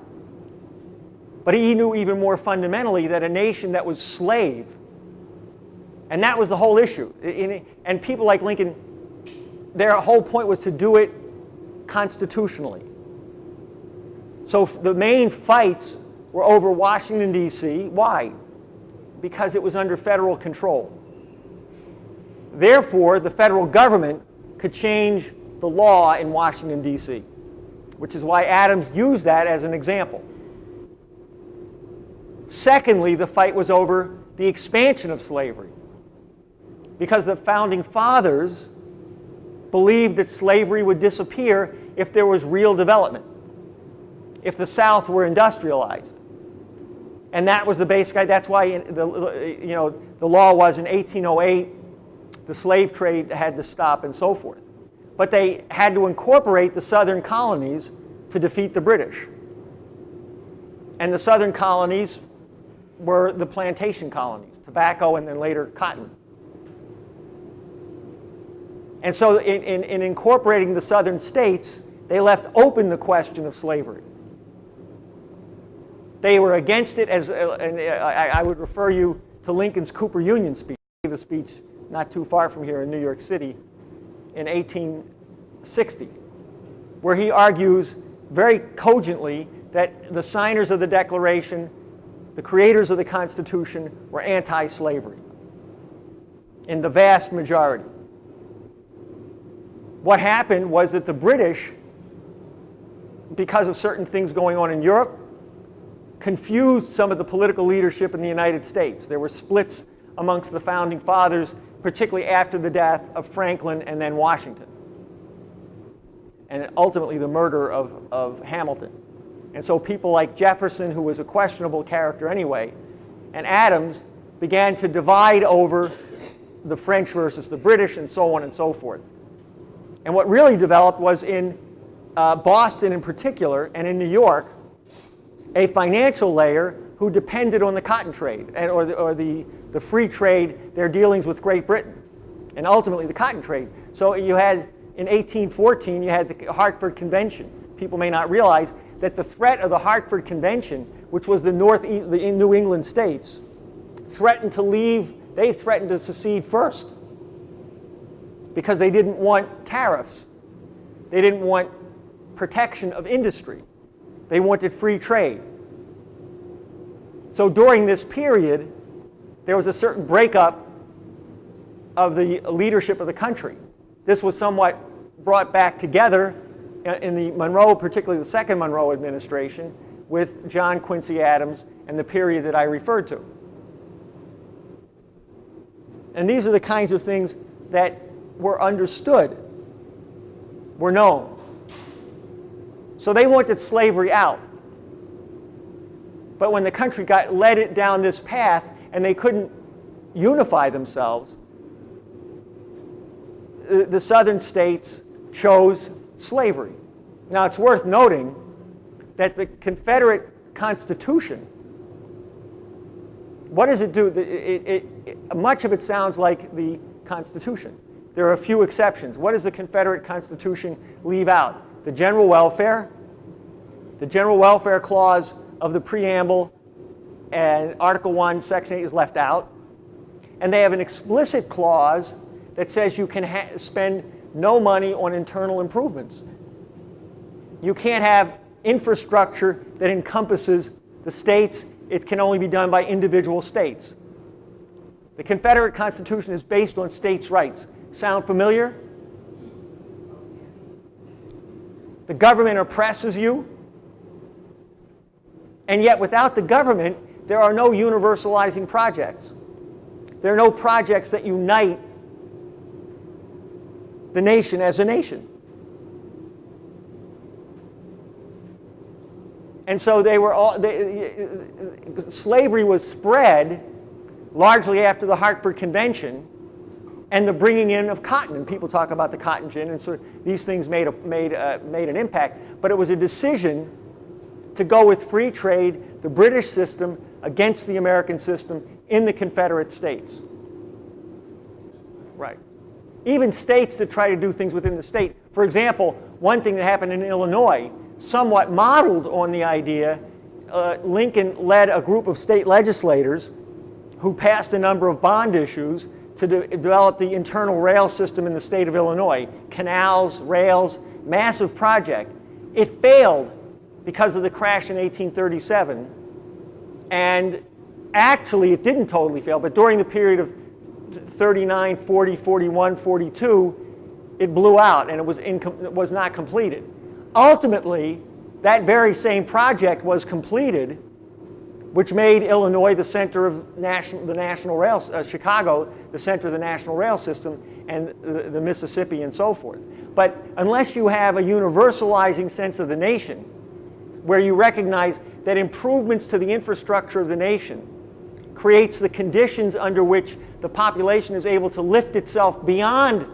But he knew even more fundamentally that a nation that was slave, and that was the whole issue. And people like Lincoln, their whole point was to do it constitutionally. So the main fights were over Washington, D.C. Why? Because it was under federal control. Therefore, the federal government could change the law in Washington, D.C., which is why Adams used that as an example. Secondly, the fight was over the expansion of slavery, because the founding fathers believed that slavery would disappear if there was real development, if the South were industrialized. And that was the basic idea. That's why the law was in 1808, the slave trade had to stop and so forth. But they had to incorporate the southern colonies to defeat the British. And the southern colonies were the plantation colonies, tobacco and then later cotton. And so in incorporating the southern states, they left open the question of slavery. They were against it, and I would refer you to Lincoln's Cooper Union speech. He gave a speech not too far from here in New York City in 1860, where he argues very cogently that the signers of the Declaration, the creators of the Constitution, were anti-slavery in the vast majority. What happened was that the British, because of certain things going on in Europe, confused some of the political leadership in the United States. There were splits amongst the founding fathers, particularly after the death of Franklin and then Washington, and ultimately the murder of Hamilton. And so people like Jefferson, who was a questionable character anyway, and Adams began to divide over the French versus the British and so on and so forth. And what really developed was in Boston in particular and in New York, a financial layer who depended on the cotton trade or the free trade, their dealings with Great Britain, and ultimately the cotton trade. So you had, in 1814, you had the Hartford Convention. People may not realize that the threat of the Hartford Convention, which was the New England states, threatened to secede first because they didn't want tariffs. They didn't want protection of industry. They wanted free trade. So during this period, there was a certain breakup of the leadership of the country. This was somewhat brought back together in the Monroe, particularly the second Monroe administration, with John Quincy Adams and the period that I referred to. And these are the kinds of things that were understood, were known. So they wanted slavery out. But when the country led it down this path and they couldn't unify themselves, the southern states chose slavery. Now it's worth noting that the Confederate Constitution, what does it do? Much of it sounds like the Constitution. There are a few exceptions. What does the Confederate Constitution leave out? The general welfare clause of the preamble and Article 1, Section 8 is left out. And they have an explicit clause that says you can spend no money on internal improvements. You can't have infrastructure that encompasses the states. It can only be done by individual states. The Confederate Constitution is based on states' rights. Sound familiar? The government oppresses you, and yet without the government, there are no universalizing projects. There are no projects that unite the nation as a nation. And so slavery was spread largely after the Hartford Convention and the bringing in of cotton. And people talk about the cotton gin, and so these things made an impact. But it was a decision to go with free trade, the British system, against the American system in the Confederate States. Right. Even states that try to do things within the state. For example, one thing that happened in Illinois, somewhat modeled on the idea, Lincoln led a group of state legislators who passed a number of bond issues to develop the internal rail system in the state of Illinois. Canals, rails, massive project. It failed because of the crash in 1837. And actually, it didn't totally fail, but during the period of 39, 40, 41, 42, it blew out and it was not completed. Ultimately, that very same project was completed, which made Illinois the center of the national rail, Chicago the center of the national rail system, and the Mississippi and so forth. But unless you have a universalizing sense of the nation, where you recognize that improvements to the infrastructure of the nation creates the conditions under which the population is able to lift itself beyond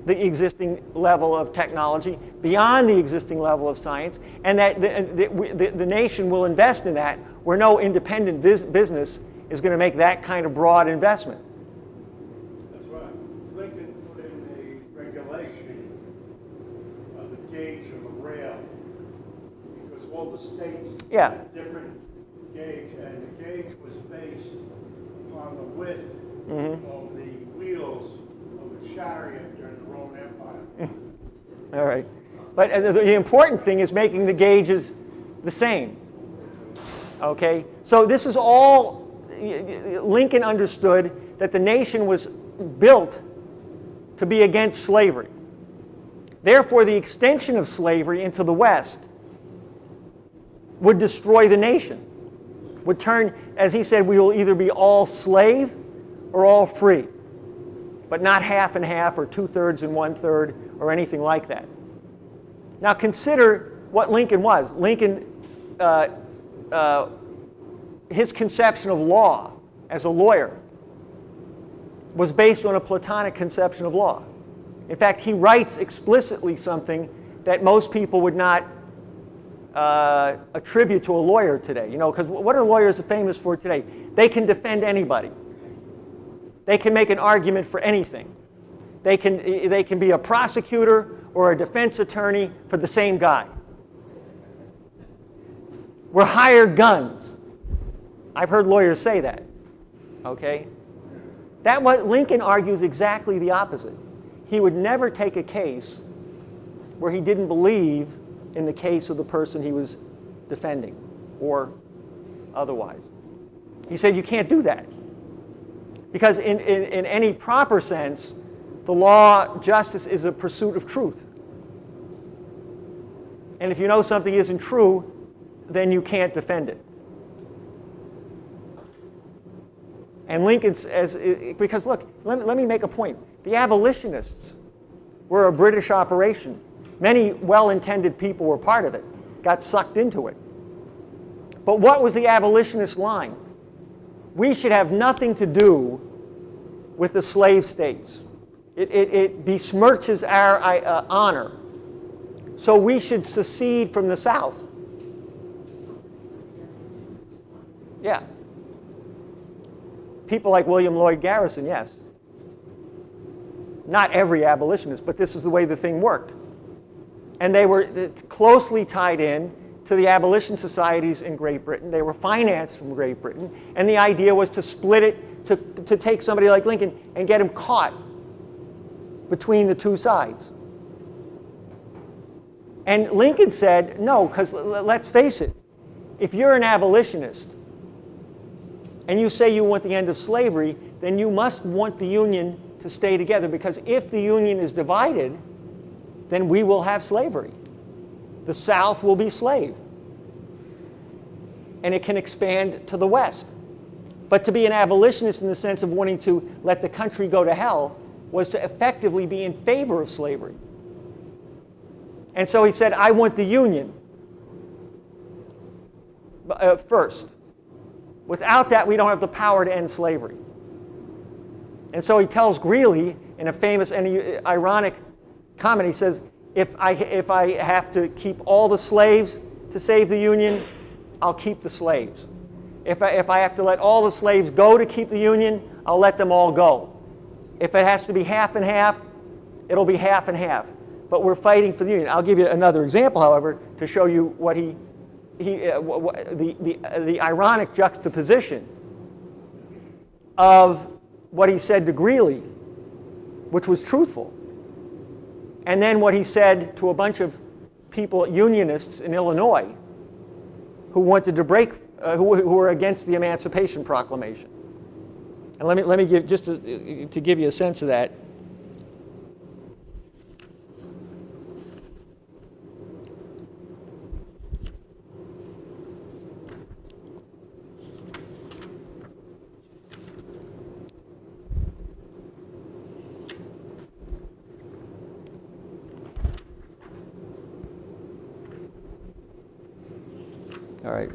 the existing level of technology, beyond the existing level of science, and that the nation will invest in that, where no independent business is going to make that kind of broad investment. That's right. Lincoln put in a regulation of the gauge of the rail, because all the states had a different gauge, and the gauge was based upon the width of the wheels of a chariot during the Roman Empire. All right. But the important thing is making the gauges the same. Okay? So this is all, Lincoln understood that the nation was built to be against slavery. Therefore, the extension of slavery into the West would destroy the nation. Would turn, as he said, we will either be all slave or all free, but not half and half or 2/3 and 1/3 or anything like that. Now consider what Lincoln was. Lincoln, his conception of law as a lawyer was based on a Platonic conception of law. In fact, he writes explicitly something that most people would not a tribute to a lawyer today, you know, because what are lawyers famous for today? They can defend anybody. They can make an argument for anything. They can be a prosecutor or a defense attorney for the same guy. We're hired guns. I've heard lawyers say that. Okay? Lincoln argues exactly the opposite. He would never take a case where he didn't believe in the case of the person he was defending or otherwise. He said you can't do that. Because in any proper sense, the law, justice is a pursuit of truth. And if you know something isn't true, then you can't defend it. And Lincoln says, because look, let me make a point. The abolitionists were a British operation. Many well-intended people were part of it, got sucked into it. But what was the abolitionist line? We should have nothing to do with the slave states. It besmirches our honor. So we should secede from the South. Yeah. People like William Lloyd Garrison, yes. Not every abolitionist, but this is the way the thing worked. And they were closely tied in to the abolition societies in Great Britain. They were financed from Great Britain. And the idea was to split it, to take somebody like Lincoln and get him caught between the two sides. And Lincoln said, no, because let's face it, if you're an abolitionist and you say you want the end of slavery, then you must want the Union to stay together, because if the Union is divided, then we will have slavery. The South will be slave. And it can expand to the West. But to be an abolitionist in the sense of wanting to let the country go to hell was to effectively be in favor of slavery. And so he said, I want the Union first. Without that, we don't have the power to end slavery. And so he tells Greeley in a famous and ironic comment, he says, if I have to keep all the slaves to save the Union, I'll keep the slaves. If I have to let all the slaves go to keep the Union, I'll let them all go. If it has to be half and half, it'll be half and half. But we're fighting for the Union. I'll give you another example, however, to show you what the ironic juxtaposition of what he said to Greeley, which was truthful, and then what he said to a bunch of people, Unionists in Illinois, who wanted to break, who were against the Emancipation Proclamation. And let me give, just to give you a sense of that. All right.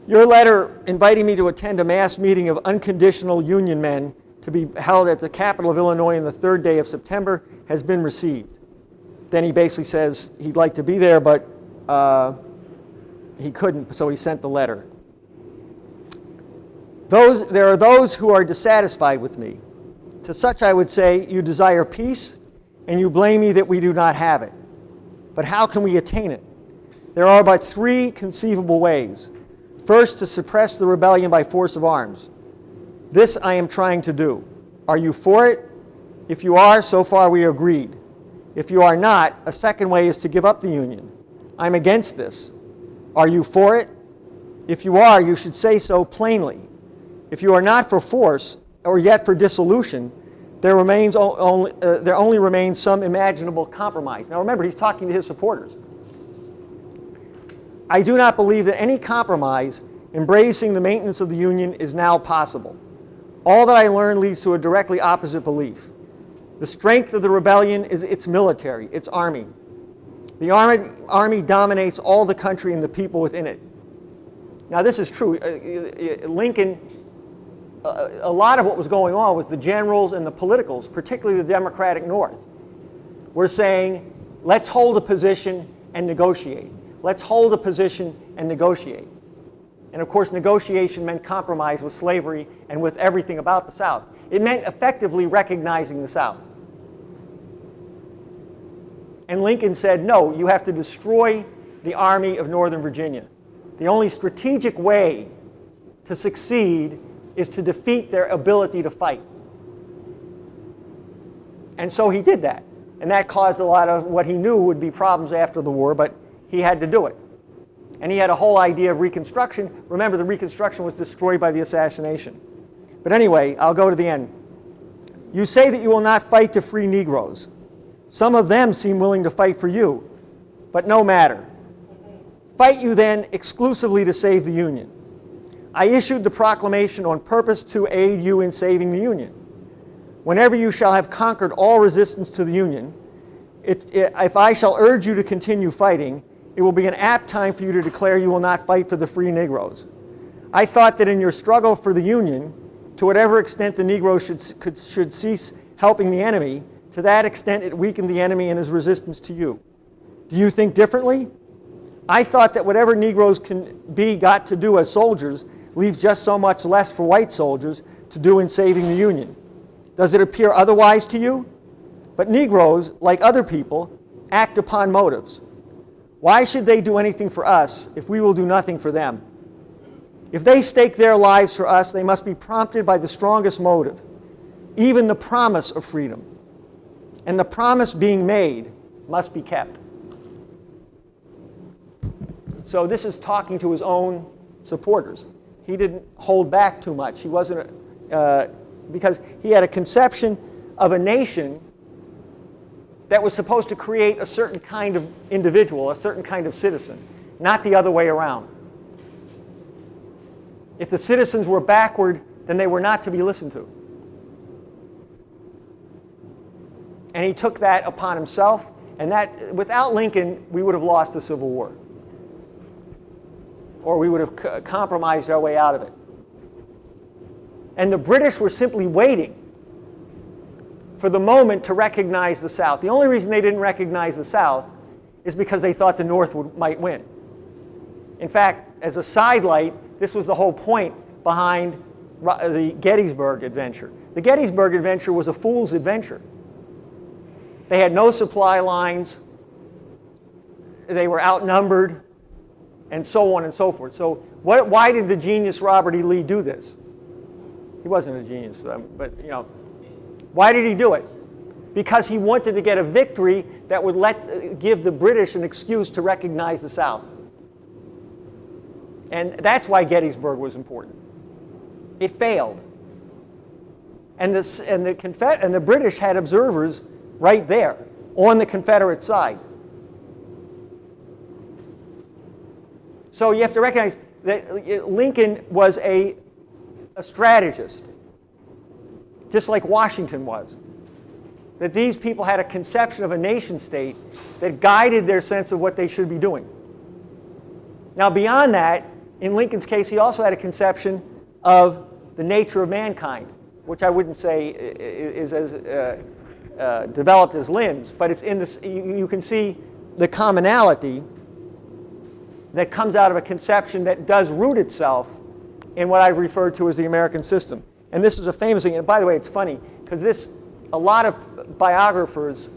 Your letter inviting me to attend a mass meeting of unconditional Union men to be held at the capital of Illinois on the 3rd day of September has been received. Then he basically says he'd like to be there, but he couldn't, so he sent the letter. There are those who are dissatisfied with me. To such I would say, you desire peace, and you blame me that we do not have it. But how can we attain it? There are but 3 conceivable ways. First, to suppress the rebellion by force of arms. This I am trying to do. Are you for it? If you are, so far we agreed. If you are not, a second way is to give up the Union. I'm against this. Are you for it? If you are, you should say so plainly. If you are not for force, or yet for dissolution, there only remains some imaginable compromise. Now remember, he's talking to his supporters. I do not believe that any compromise embracing the maintenance of the Union is now possible. All that I learned leads to a directly opposite belief. The strength of the rebellion is its military, its army. The army dominates all the country and the people within it. Now this is true. Lincoln, a lot of what was going on was the generals and the politicals, particularly the Democratic North, were saying, let's hold a position and negotiate. Let's hold a position and negotiate. And of course, negotiation meant compromise with slavery and with everything about the South. It meant effectively recognizing the South. And Lincoln said, no, you have to destroy the Army of Northern Virginia. The only strategic way to succeed is to defeat their ability to fight. And so he did that. And that caused a lot of what he knew would be problems after the war, but he had to do it. And he had a whole idea of Reconstruction. Remember, the Reconstruction was destroyed by the assassination. But anyway, I'll go to the end. You say that you will not fight to free Negroes. Some of them seem willing to fight for you, but no matter. Fight you then exclusively to save the Union. I issued the proclamation on purpose to aid you in saving the Union. Whenever you shall have conquered all resistance to the Union, if I shall urge you to continue fighting, it will be an apt time for you to declare you will not fight for the free Negroes. I thought that in your struggle for the Union, to whatever extent the Negroes should cease helping the enemy, to that extent it weakened the enemy in his resistance to you. Do you think differently? I thought that whatever Negroes can be got to do as soldiers leaves just so much less for white soldiers to do in saving the Union. Does it appear otherwise to you? But Negroes, like other people, act upon motives. Why should they do anything for us if we will do nothing for them? If they stake their lives for us, they must be prompted by the strongest motive, even the promise of freedom. And the promise being made must be kept. So this is talking to his own supporters. He didn't hold back too much. He wasn't, because he had a conception of a nation that was supposed to create a certain kind of individual, a certain kind of citizen, not the other way around. If the citizens were backward, then they were not to be listened to. And he took that upon himself, and that, without Lincoln, we would have lost the Civil War. Or we would have compromised our way out of it. And the British were simply waiting for the moment to recognize the South. The only reason they didn't recognize the South is because they thought the North might win. In fact, as a sidelight, this was the whole point behind the Gettysburg Adventure. The Gettysburg Adventure was a fool's adventure. They had no supply lines, they were outnumbered, and so on and so forth. So why did the genius Robert E. Lee do this? He wasn't a genius, but you know, why did he do it? Because he wanted to get a victory that would give the British an excuse to recognize the South. And that's why Gettysburg was important. It failed. And the British had observers right there on the Confederate side. So you have to recognize that Lincoln was a strategist, just like Washington was. That these people had a conception of a nation state that guided their sense of what they should be doing. Now beyond that, in Lincoln's case, he also had a conception of the nature of mankind, which I wouldn't say is as developed as Lynn's, but it's in this. You can see the commonality that comes out of a conception that does root itself in what I've referred to as the American system. And this is a famous thing. And by the way, it's funny because a lot of biographers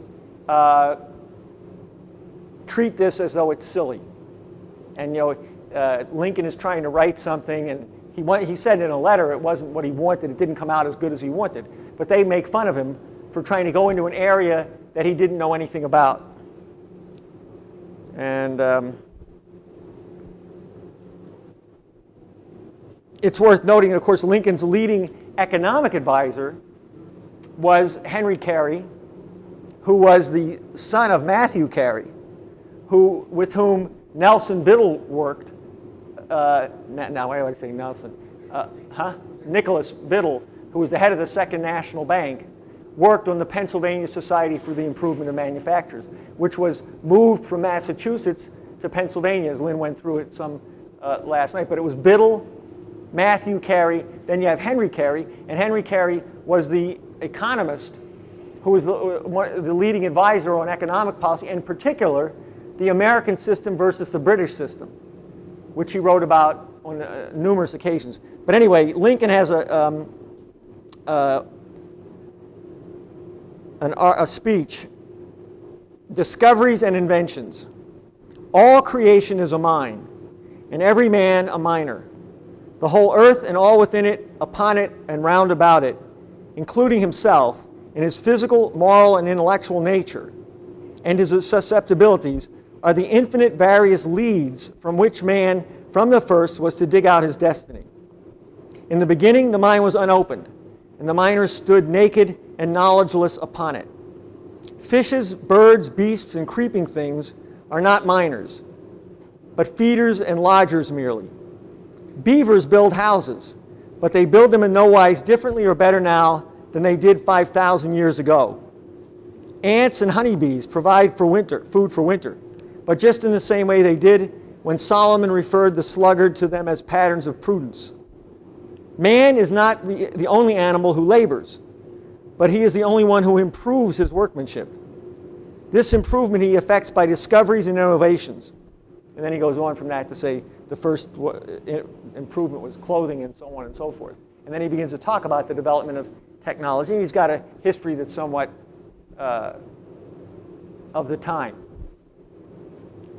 treat this as though it's silly. And you know, Lincoln is trying to write something, and he said in a letter it wasn't what he wanted. It didn't come out as good as he wanted. But they make fun of him for trying to go into an area that he didn't know anything about. And it's worth noting that, of course, Lincoln's leading economic advisor was Henry Carey, who was the son of Matthew Carey, with whom Nelson Biddle worked. Now, why do I say Nelson? Nicholas Biddle, who was the head of the Second National Bank, worked on the Pennsylvania Society for the Improvement of Manufactures, which was moved from Massachusetts to Pennsylvania, as Lynn went through it some last night. But it was Biddle, Matthew Carey, then you have Henry Carey, and Henry Carey was the economist who was the leading advisor on economic policy, in particular, the American system versus the British system, which he wrote about on numerous occasions. But anyway, Lincoln has a speech, Discoveries and Inventions. All creation is a mine, and every man a miner. The whole earth and all within it, upon it, and round about it, including himself, in his physical, moral, and intellectual nature, and his susceptibilities, are the infinite various leads from which man, from the first, was to dig out his destiny. In the beginning, the mine was unopened, and the miners stood naked and knowledgeless upon it. Fishes, birds, beasts, and creeping things are not miners, but feeders and lodgers merely. Beavers build houses, but they build them in no wise differently or better now than they did 5,000 years ago. Ants and honeybees provide food for winter, but just in the same way they did when Solomon referred the sluggard to them as patterns of prudence. Man is not the only animal who labors, but he is the only one who improves his workmanship. This improvement he effects by discoveries and innovations. And then he goes on from that to say the first improvement was clothing and so on and so forth. And then he begins to talk about the development of technology. And he's got a history that's somewhat of the time.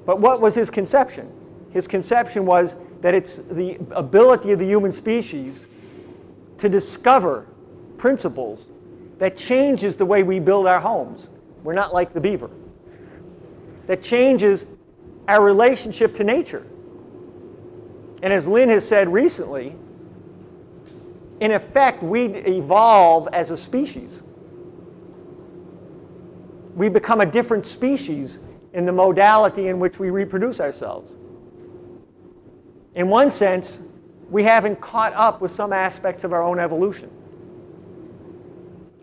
But what was his conception? His conception was that it's the ability of the human species to discover principles that changes the way we build our homes. We're not like the beaver. That changes our relationship to nature. And as Lynn has said recently, in effect, we evolve as a species. We become a different species in the modality in which we reproduce ourselves. In one sense, we haven't caught up with some aspects of our own evolution.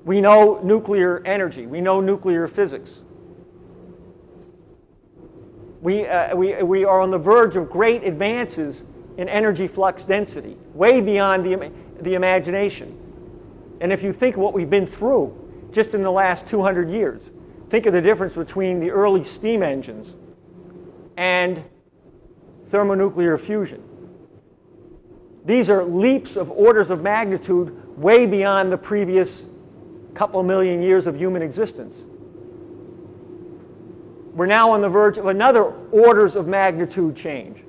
We know nuclear energy. We know nuclear physics. We are on the verge of great advances in energy flux density, way beyond the imagination. And if you think of what we've been through just in the last 200 years, think of the difference between the early steam engines and thermonuclear fusion. These are leaps of orders of magnitude way beyond the previous couple million years of human existence. We're now on the verge of another orders of magnitude change.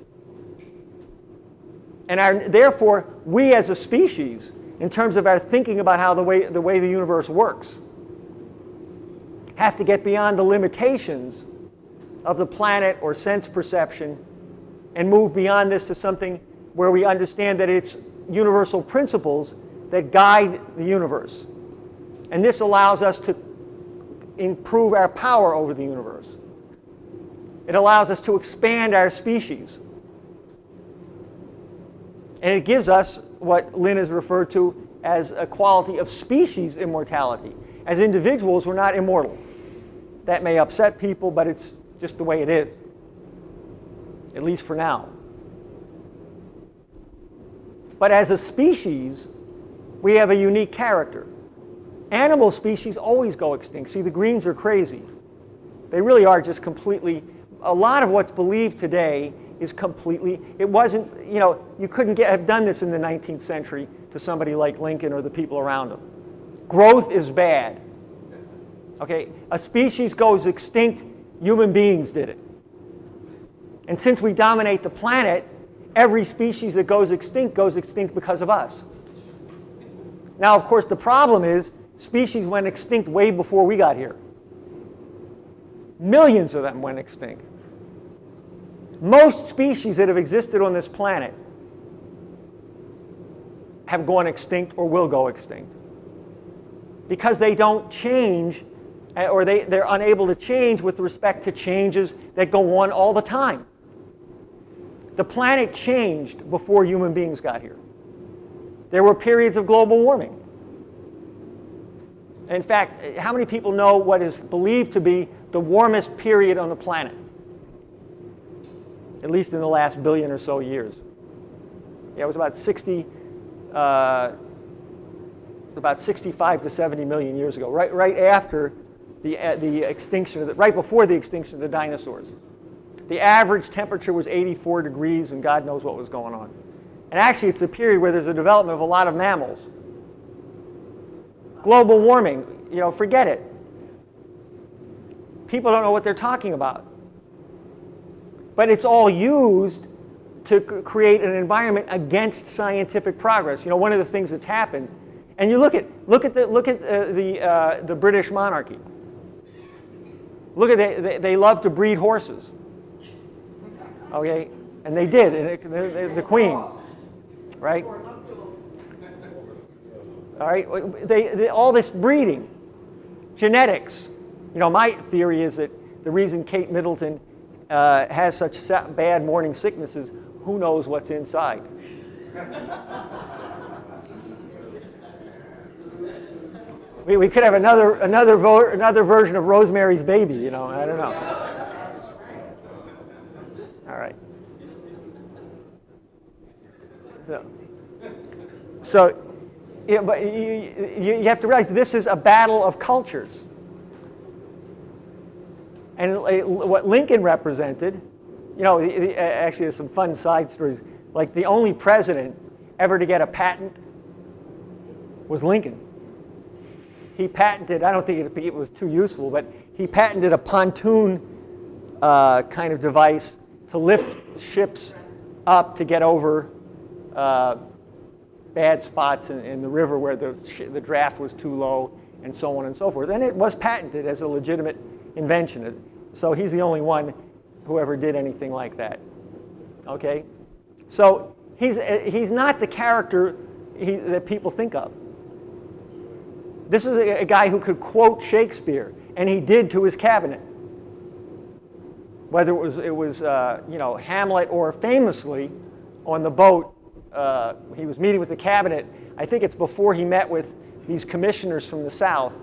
And therefore, we as a species, in terms of our thinking about how the way the universe works, have to get beyond the limitations of the planet or sense perception and move beyond this to something where we understand that it's universal principles that guide the universe. And this allows us to improve our power over the universe. It allows us to expand our species. And it gives us what Lynn has referred to as a quality of species immortality. As individuals, we're not immortal. That may upset people, but it's just the way it is, at least for now. But as a species, we have a unique character. Animal species always go extinct. See, the greens are crazy. They really are just completely, a lot of what's believed today is completely, it wasn't, you couldn't have done this in the 19th century to somebody like Lincoln or the people around him. Growth is bad. Okay, a species goes extinct, human beings did it. And since we dominate the planet, every species that goes extinct because of us. Now, of course, the problem is species went extinct way before we got here. Millions of them went extinct. Most species that have existed on this planet have gone extinct or will go extinct because they don't change, or they're unable to change with respect to changes that go on all the time. The planet changed before human beings got here. There were periods of global warming. In fact, how many people know what is believed to be the warmest period on the planet? At least in the last billion or so years. Yeah, it was about 60 about 65 to 70 million years ago, right after the extinction of right before the extinction of the dinosaurs. The average temperature was 84 degrees, and God knows what was going on. And actually, it's a period where there's a development of a lot of mammals. Global warming, forget it. People don't know what they're talking about. But it's all used to create an environment against scientific progress. One of the things that's happened, and you look at the British monarchy. Look at they love to breed horses. Okay, and they did, and the Queen, right? All right, all this breeding, genetics. My theory is that the reason Kate Middleton has such bad morning sickness is who knows what's inside. We could have another version of Rosemary's Baby. I don't know. All right. So but you have to realize this is a battle of cultures. And what Lincoln represented, actually there's some fun side stories. Like the only president ever to get a patent was Lincoln. He patented, I don't think it was too useful, but he patented a pontoon kind of device to lift ships up to get over bad spots in the river where the draft was too low, and so on and so forth. And it was patented as a legitimate invention. So he's the only one who ever did anything like that. Okay? So he's not the character that people think of. This is a guy who could quote Shakespeare, and he did to his cabinet. Whether it was Hamlet, or famously on the boat, he was meeting with the cabinet. I think it's before he met with these commissioners from the South,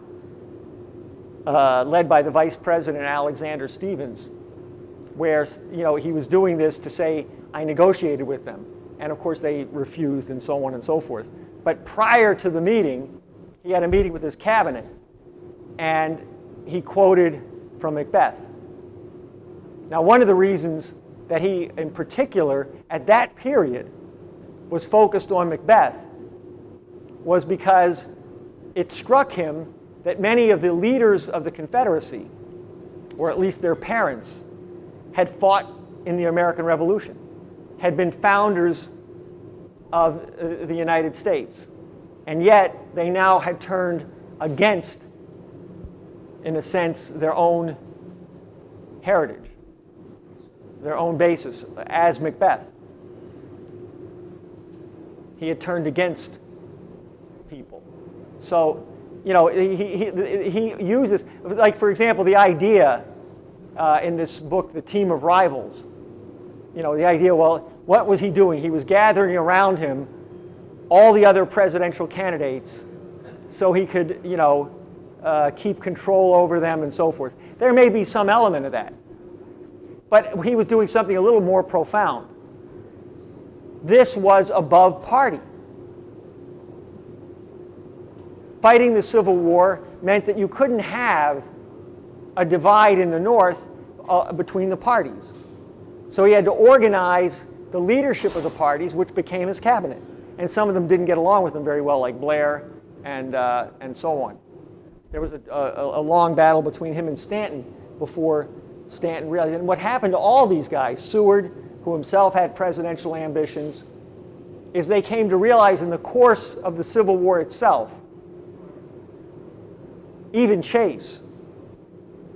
led by the Vice President Alexander Stephens, where he was doing this to say, I negotiated with them. And of course they refused, and so on and so forth. But prior to the meeting, he had a meeting with his cabinet, and he quoted from Macbeth. Now, one of the reasons that he, in particular, at that period, was focused on Macbeth was because it struck him that many of the leaders of the Confederacy, or at least their parents, had fought in the American Revolution, had been founders of the United States. And yet, they now had turned against, in a sense, their own heritage, their own basis, as Macbeth. He had turned against people. So, he uses, like, for example, the idea in this book, The Team of Rivals. The idea, well, what was he doing? He was gathering around him all the other presidential candidates so he could, keep control over them and so forth. There may be some element of that. But he was doing something a little more profound. This was above party. Fighting the Civil War meant that you couldn't have a divide in the North between the parties. So he had to organize the leadership of the parties, which became his cabinet. And some of them didn't get along with him very well, like Blair and so on. There was a long battle between him and Stanton before Stanton realized. And what happened to all these guys, Seward, who himself had presidential ambitions, is they came to realize in the course of the Civil War itself, even Chase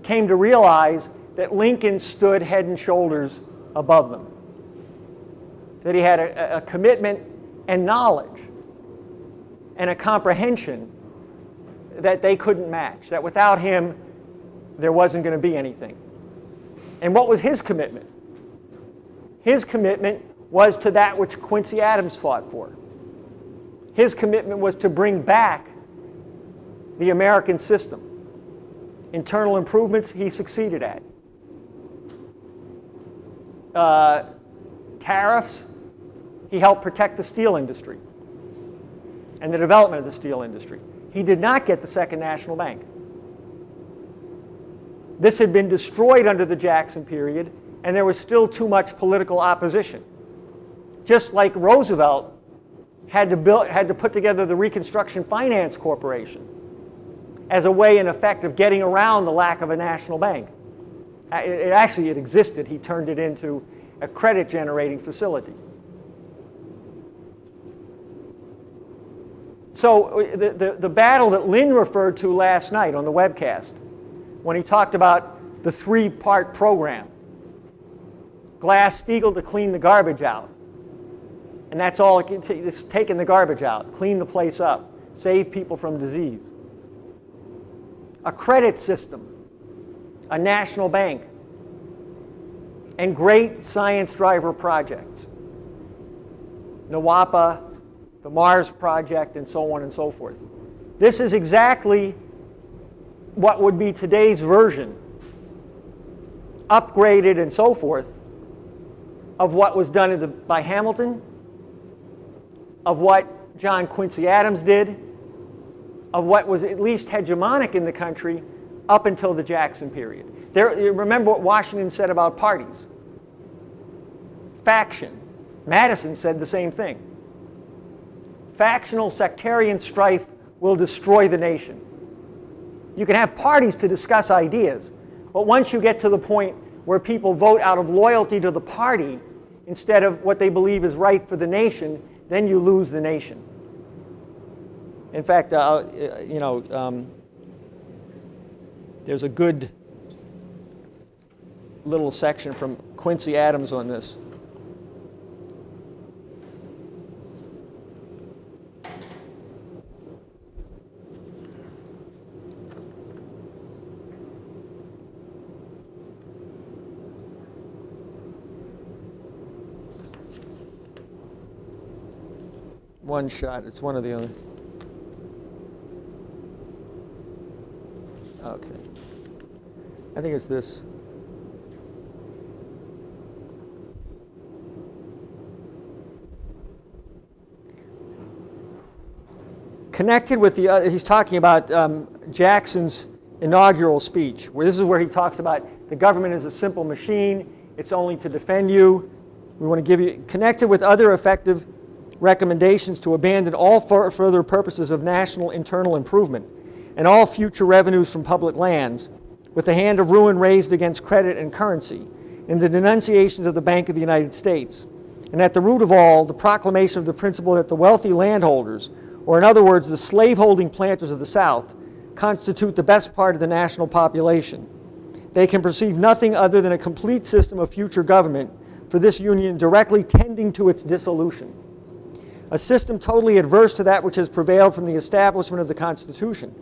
came to realize that Lincoln stood head and shoulders above them. That he had a commitment and knowledge and a comprehension that they couldn't match, that without him there wasn't going to be anything. And what was his commitment? His commitment was to that which Quincy Adams fought for. His commitment was to bring back the American system. Internal improvements he succeeded at. Tariffs, he helped protect the steel industry. and the development of the steel industry. He did not get the Second National Bank. This had been destroyed under the Jackson period, and there was still too much political opposition. Just like Roosevelt had to put together the Reconstruction Finance Corporation as a way, in effect, of getting around the lack of a national bank. It existed. He turned it into a credit-generating facility. So the battle that Lynn referred to last night on the webcast, when he talked about the three-part program, Glass-Steagall to clean the garbage out. And that's all it can take, it's taking the garbage out, clean the place up, save people from disease. A credit system, a national bank, and great science driver projects. NWAPA, the Mars Project, and so on and so forth. This is exactly what would be today's version, upgraded and so forth, of what was done by Hamilton, of what John Quincy Adams did, of what was at least hegemonic in the country up until the Jackson period. Remember what Washington said about parties. Faction. Madison said the same thing. Factional sectarian strife will destroy the nation. You can have parties to discuss ideas, but once you get to the point where people vote out of loyalty to the party instead of what they believe is right for the nation, then you lose the nation. In fact, there's a good little section from Quincy Adams on this. One shot, it's one or the other. Okay. I think it's this. Connected with the other, he's talking about Jackson's inaugural speech, where this is where he talks about the government is a simple machine, it's only to defend you. We want to give you, connected with other effective recommendations to abandon all further purposes of national internal improvement and all future revenues from public lands, with the hand of ruin raised against credit and currency, in the denunciations of the Bank of the United States, and at the root of all, the proclamation of the principle that the wealthy landholders, or in other words, the slaveholding planters of the South, constitute the best part of the national population. They can perceive nothing other than a complete system of future government for this union directly tending to its dissolution. A system totally adverse to that which has prevailed from the establishment of the Constitution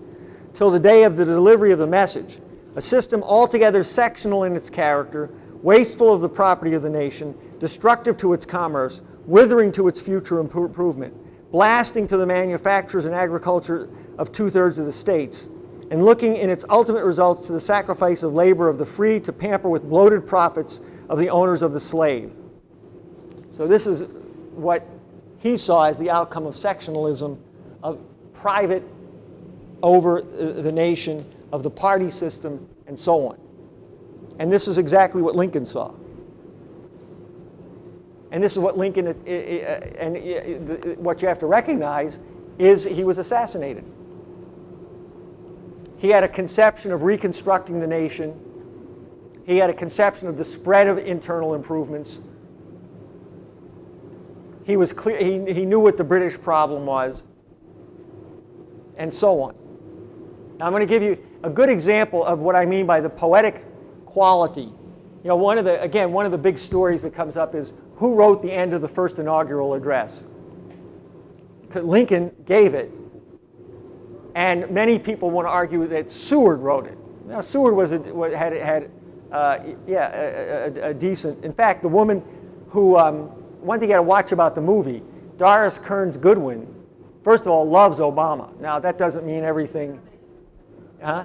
till the day of the delivery of the message. A system altogether sectional in its character, wasteful of the property of the nation, destructive to its commerce, withering to its future improvement, blasting to the manufacturers and agriculture of 2/3 of the states, and looking in its ultimate results to the sacrifice of labor of the free to pamper with bloated profits of the owners of the slave. So this is what he saw as the outcome of sectionalism, of private over the nation, of the party system, and so on. And this is exactly what Lincoln saw. And this is what Lincoln, what you have to recognize is he was assassinated. He had a conception of reconstructing the nation. He had a conception of the spread of internal improvements. He was clear, he knew what the British problem was, and so on. Now I'm going to give you a good example of what I mean by the poetic quality. You know, one of the big stories that comes up is who wrote the end of the first inaugural address? Lincoln gave it, and many people want to argue that Seward wrote it. Now Seward had a decent. In fact, the woman who one thing you got to watch about the movie, Doris Kearns Goodwin, first of all, loves Obama. Now that doesn't mean everything. Yeah.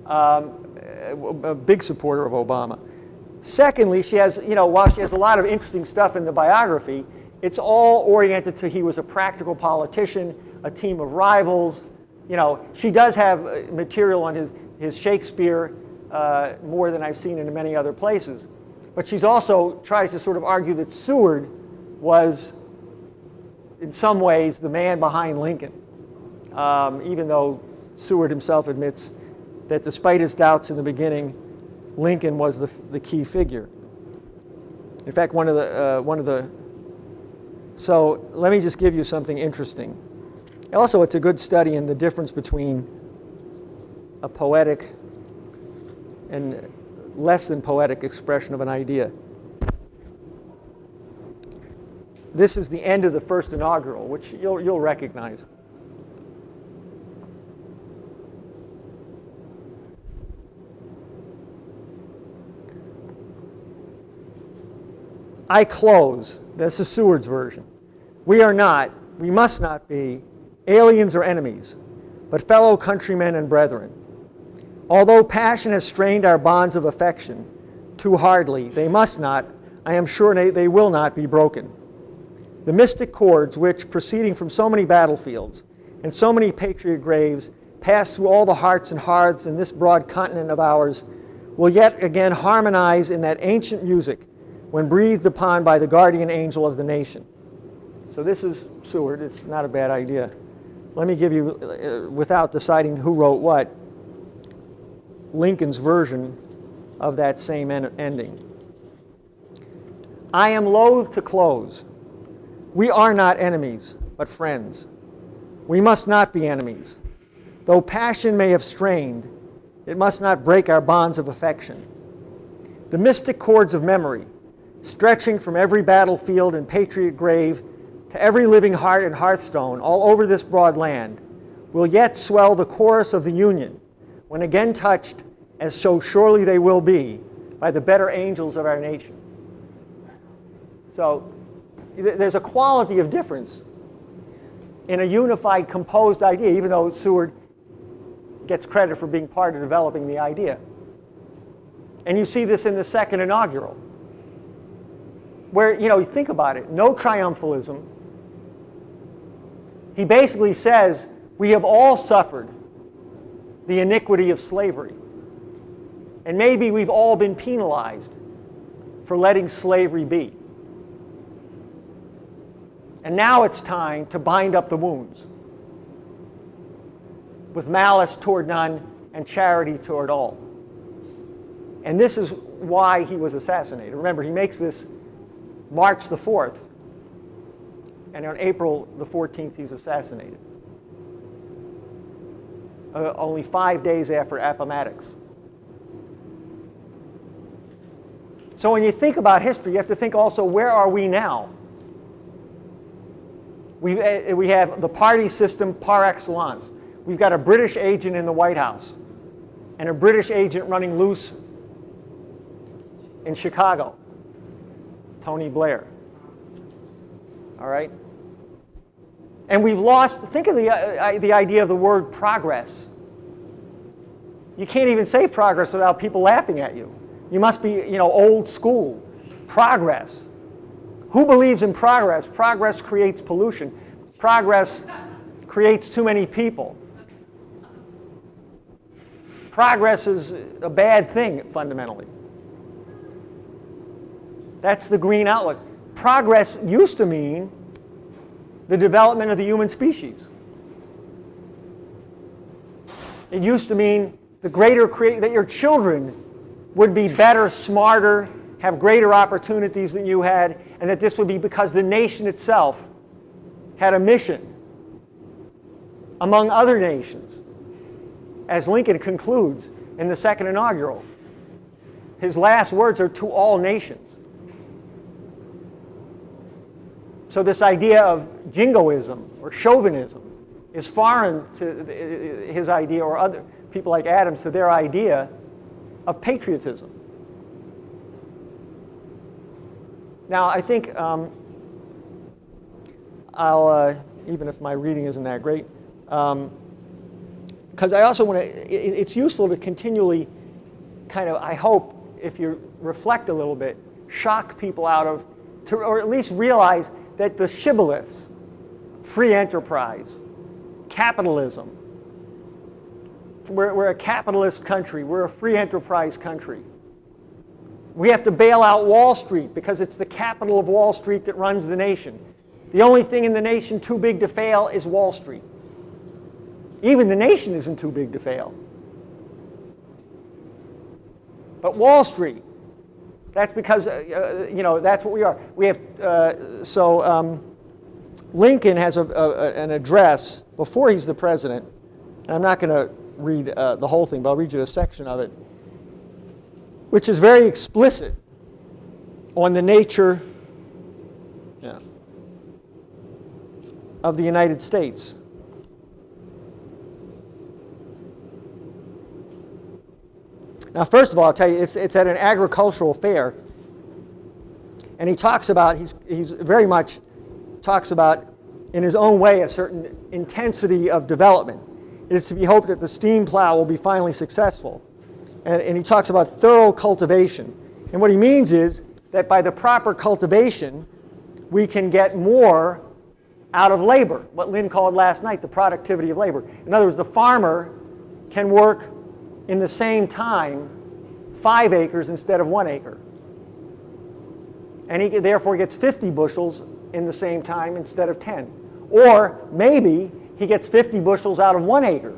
A big supporter of Obama. Secondly, she has, while she has a lot of interesting stuff in the biography, it's all oriented to he was a practical politician, a team of rivals. You know, she does have material on his Shakespeare more than I've seen in many other places. But she's also tries to sort of argue that Seward was, in some ways, the man behind Lincoln, even though Seward himself admits that despite his doubts in the beginning, Lincoln was the key figure. In fact, so let me just give you something interesting. Also, it's a good study in the difference between a poetic and less than poetic expression of an idea. This is the end of the first inaugural, which you'll recognize. I close. This is Seward's version. We must not be aliens or enemies, but fellow countrymen and brethren. Although passion has strained our bonds of affection too hardly, they must not, I am sure they will not be broken. The mystic chords which, proceeding from so many battlefields and so many patriot graves, pass through all the hearts and hearths in this broad continent of ours, will yet again harmonize in that ancient music when breathed upon by the guardian angel of the nation. So this is Seward. It's not a bad idea. Let me give you, without deciding who wrote what, Lincoln's version of that same ending. I am loath to close. We are not enemies, but friends. We must not be enemies. Though passion may have strained, it must not break our bonds of affection. The mystic chords of memory, stretching from every battlefield and patriot grave to every living heart and hearthstone all over this broad land, will yet swell the chorus of the Union when again touched, as so surely they will be, by the better angels of our nation. So there's a quality of difference in a unified, composed idea, even though Seward gets credit for being part of developing the idea. And you see this in the second inaugural, where, you think about it, no triumphalism. He basically says, we have all suffered the iniquity of slavery. And maybe we've all been penalized for letting slavery be. And now it's time to bind up the wounds with malice toward none and charity toward all. And this is why he was assassinated. Remember, he makes this March the 4th, and on April the 14th he's assassinated. Only 5 days after Appomattox. So when you think about history, you have to think also, where are we now? We have the party system par excellence. We've got a British agent in the White House and a British agent running loose in Chicago, Tony Blair. All right? And we've lost, think of the idea of the word progress. You can't even say progress without people laughing at you. You must be, old school. Progress. Who believes in progress? Progress creates pollution. Progress creates too many people. Progress is a bad thing, fundamentally. That's the green outlook. Progress used to mean the development of the human species. It used to mean that your children would be better, smarter, have greater opportunities than you had, and that this would be because the nation itself had a mission among other nations. As Lincoln concludes in the second inaugural, his last words are to all nations. So this idea of jingoism or chauvinism is foreign to his idea, or other people like Adams, to their idea of patriotism. Now, I think I'll, even if my reading isn't that great, because I also want to, it's useful to continually kind of, I hope, if you reflect a little bit, shock people out of, or at least realize that the shibboleths, free enterprise, capitalism, we're a capitalist country, we're a free enterprise country. We have to bail out Wall Street because it's the capital of Wall Street that runs the nation. The only thing in the nation too big to fail is Wall Street. Even the nation isn't too big to fail. But Wall Street, that's because, that's what we are. We have, Lincoln has an address before he's the president. And I'm not going to read the whole thing, but I'll read you a section of it, which is very explicit on the nature of the United States. Now, first of all, I'll tell you, it's at an agricultural fair, and he talks about, he's very much talks about, in his own way, a certain intensity of development. It is to be hoped that the steam plow will be finally successful. And he talks about thorough cultivation. And what he means is that by the proper cultivation, we can get more out of labor, what Lynn called last night, the productivity of labor. In other words, the farmer can work in the same time 5 acres instead of 1 acre. And he therefore gets 50 bushels in the same time instead of 10. Or maybe he gets 50 bushels out of 1 acre.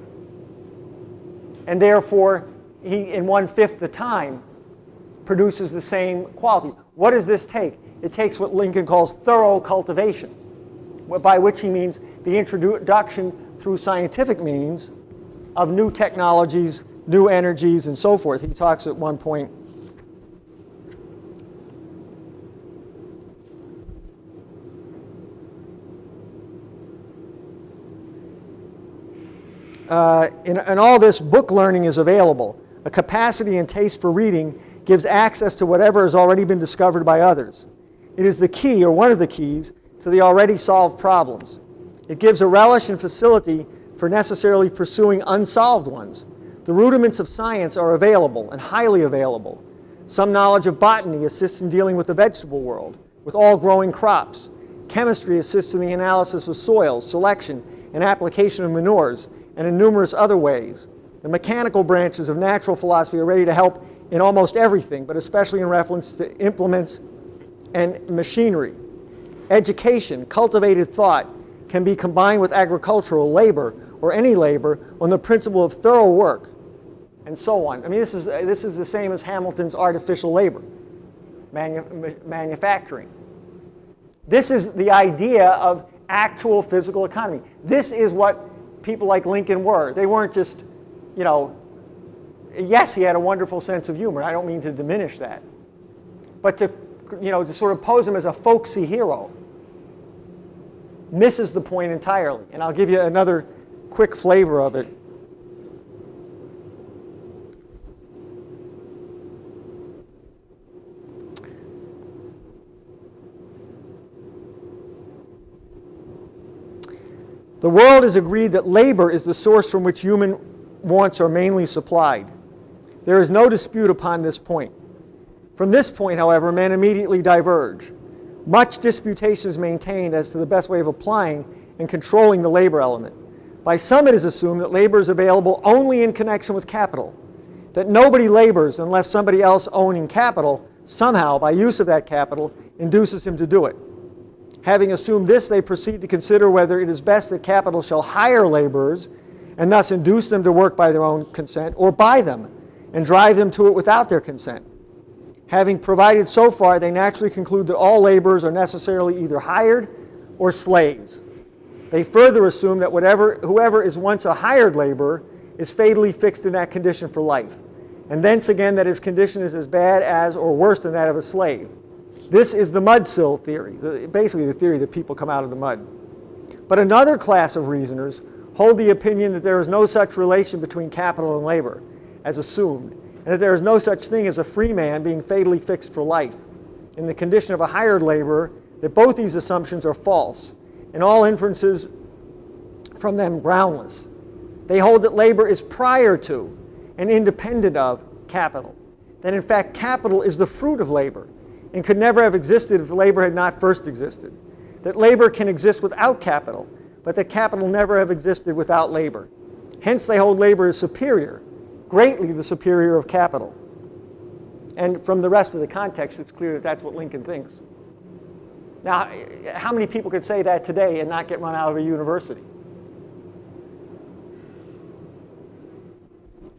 And therefore, he, in 1/5 the time, produces the same quality. What does this take? It takes what Lincoln calls thorough cultivation, by which he means the introduction through scientific means of new technologies, new energies, and so forth. He talks at one point in all this, book learning is available. A capacity and taste for reading gives access to whatever has already been discovered by others. It is the key, or one of the keys, to the already solved problems. It gives a relish and facility for necessarily pursuing unsolved ones. The rudiments of science are available, and highly available. Some knowledge of botany assists in dealing with the vegetable world, with all growing crops. Chemistry assists in the analysis of soils, selection, and application of manures, and in numerous other ways. The mechanical branches of natural philosophy are ready to help in almost everything, but especially in reference to implements and machinery. Education, cultivated thought, can be combined with agricultural labor, or any labor, on the principle of thorough work, and so on. I mean, this is the same as Hamilton's artificial labor, manufacturing. This is the idea of actual physical economy. This is what people like Lincoln were. They weren't just, yes, he had a wonderful sense of humor. I don't mean to diminish that. But to sort of pose him as a folksy hero misses the point entirely. And I'll give you another quick flavor of it. The world has agreed that labor is the source from which human wants are mainly supplied. There is no dispute upon this point. From this point, however, men immediately diverge. Much disputation is maintained as to the best way of applying and controlling the labor element. By some, it is assumed that labor is available only in connection with capital, that nobody labors unless somebody else owning capital somehow, by use of that capital, induces him to do it. Having assumed this, they proceed to consider whether it is best that capital shall hire laborers and thus induce them to work by their own consent, or buy them and drive them to it without their consent. Having provided so far, they naturally conclude that all laborers are necessarily either hired or slaves. They further assume that whoever is once a hired laborer is fatally fixed in that condition for life, and thence again that his condition is as bad as or worse than that of a slave. This is the mudsill theory, basically the theory that people come out of the mud. But another class of reasoners hold the opinion that there is no such relation between capital and labor, as assumed, and that there is no such thing as a free man being fatally fixed for life. In the condition of a hired laborer, that both these assumptions are false, and all inferences from them groundless. They hold that labor is prior to and independent of capital, that in fact capital is the fruit of labor, and could never have existed if labor had not first existed, that labor can exist without capital, but that capital never have existed without labor. Hence, they hold labor as superior, greatly the superior of capital. And from the rest of the context, it's clear that that's what Lincoln thinks. Now, how many people could say that today and not get run out of a university?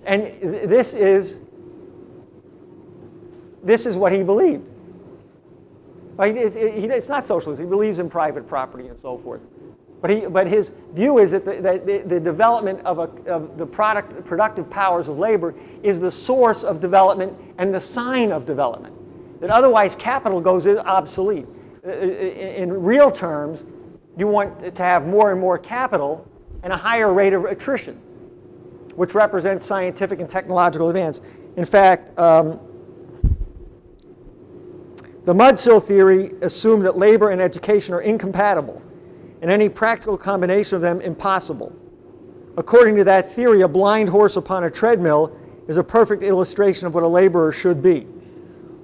And this is what he believed. Right? It's not socialism. He believes in private property and so forth. But his view is that the development of the productive powers of labor is the source of development and the sign of development. That otherwise capital goes obsolete. In real terms, you want to have more and more capital and a higher rate of attrition, which represents scientific and technological advance. In fact, the mudsill theory assumed that labor and education are incompatible, and any practical combination of them impossible. According to that theory, a blind horse upon a treadmill is a perfect illustration of what a laborer should be.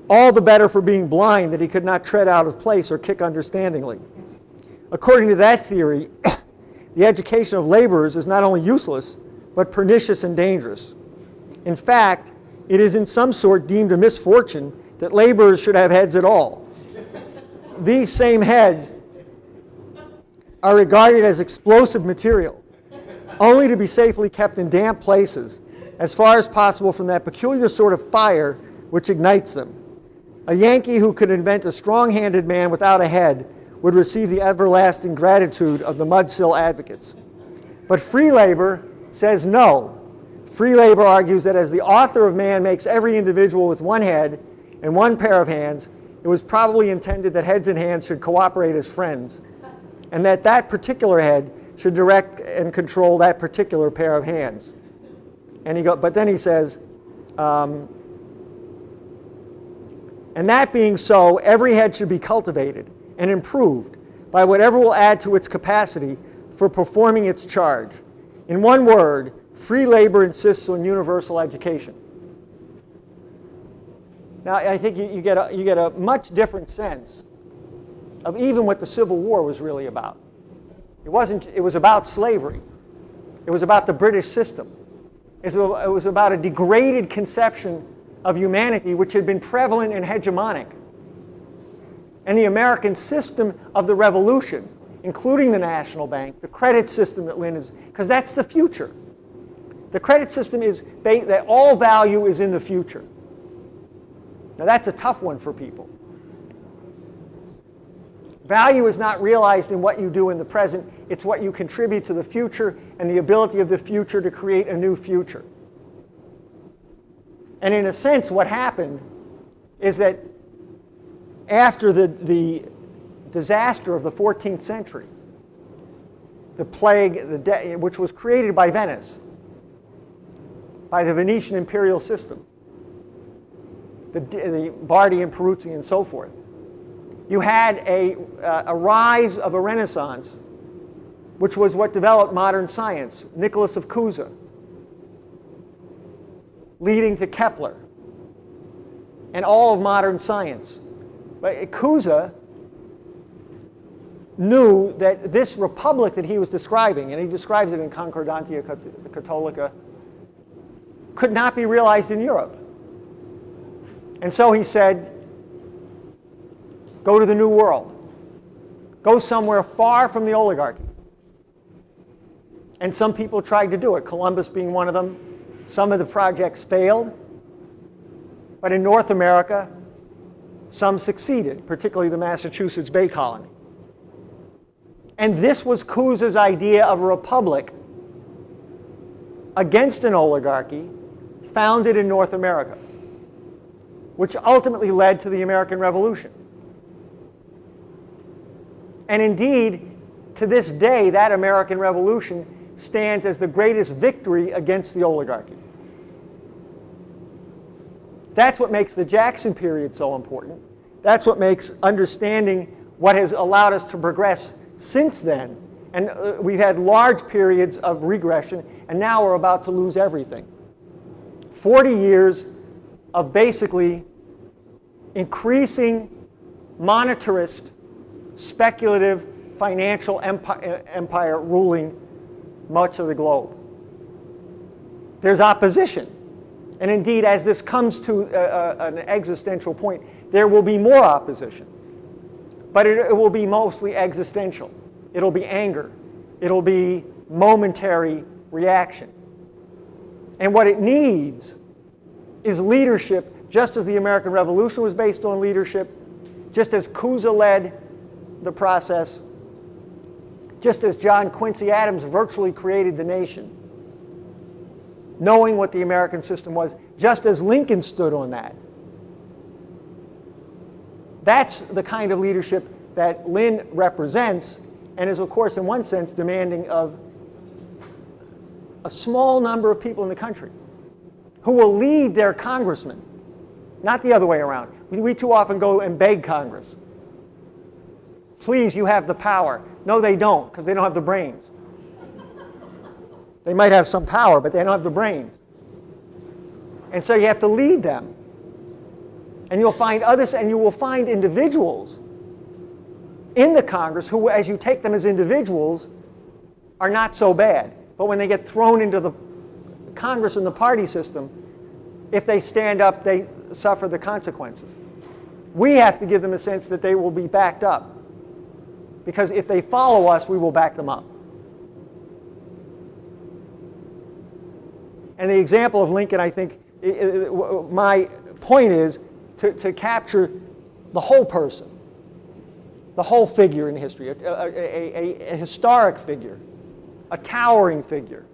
All the better for being blind that he could not tread out of place or kick understandingly. According to that theory, the education of laborers is not only useless, but pernicious and dangerous. In fact, it is in some sort deemed a misfortune that laborers should have heads at all. These same heads are regarded as explosive material, only to be safely kept in damp places, as far as possible from that peculiar sort of fire which ignites them. A Yankee who could invent a strong-handed man without a head would receive the everlasting gratitude of the mudsill advocates. But free labor says no. Free labor argues that as the author of man makes every individual with one head and one pair of hands, it was probably intended that heads and hands should cooperate as friends, and that that particular head should direct and control that particular pair of hands. And but then he says, and that being so, every head should be cultivated and improved by whatever will add to its capacity for performing its charge. In one word, free labor insists on universal education. Now, I think you get a much different sense of even what the Civil War was really about. It was about slavery. It was about the British system. It was about a degraded conception of humanity which had been prevalent and hegemonic. And the American system of the revolution, including the National Bank, the credit system that Lynn is, because that's the future. The credit system is that all value is in the future. Now that's a tough one for people. Value is not realized in what you do in the present, it's what you contribute to the future and the ability of the future to create a new future. And in a sense, what happened is that after the disaster of the 14th century, the plague, which was created by Venice, by the Venetian imperial system, the Bardi and Peruzzi and so forth, you had a rise of a renaissance, which was what developed modern science, Nicholas of Cusa, leading to Kepler, and all of modern science. But Cusa knew that this republic that he was describing, and he describes it in Concordantia Catholica, could not be realized in Europe. And so he said, go to the New World. Go somewhere far from the oligarchy. And some people tried to do it, Columbus being one of them. Some of the projects failed. But in North America, some succeeded, particularly the Massachusetts Bay Colony. And this was Cusa's idea of a republic against an oligarchy founded in North America, which ultimately led to the American Revolution. And indeed, to this day, that American Revolution stands as the greatest victory against the oligarchy. That's what makes the Jackson period so important. That's what makes understanding what has allowed us to progress since then. And we've had large periods of regression, and now we're about to lose everything. 40 years of basically increasing monetarist, speculative, financial empire ruling much of the globe. There's opposition. And indeed, as this comes to an existential point, there will be more opposition. But it will be mostly existential. It'll be anger. It'll be momentary reaction. And what it needs is leadership, just as the American Revolution was based on leadership, just as Cusa led the process, just as John Quincy Adams virtually created the nation, knowing what the American system was, just as Lincoln stood on that. That's the kind of leadership that Lynn represents, and is, of course, in one sense, demanding of a small number of people in the country who will lead their congressmen, not the other way around. We too often go and beg Congress. Please, you have the power. No, they don't, because they don't have the brains. They might have some power, but they don't have the brains. And so you have to lead them. And you'll find others, and you will find individuals in the Congress who, as you take them as individuals, are not so bad. But when they get thrown into the Congress and the party system, if they stand up, they suffer the consequences. We have to give them a sense that they will be backed up. Because if they follow us, we will back them up. And the example of Lincoln, I think, my point is to capture the whole person, the whole figure in history, a historic figure, a towering figure.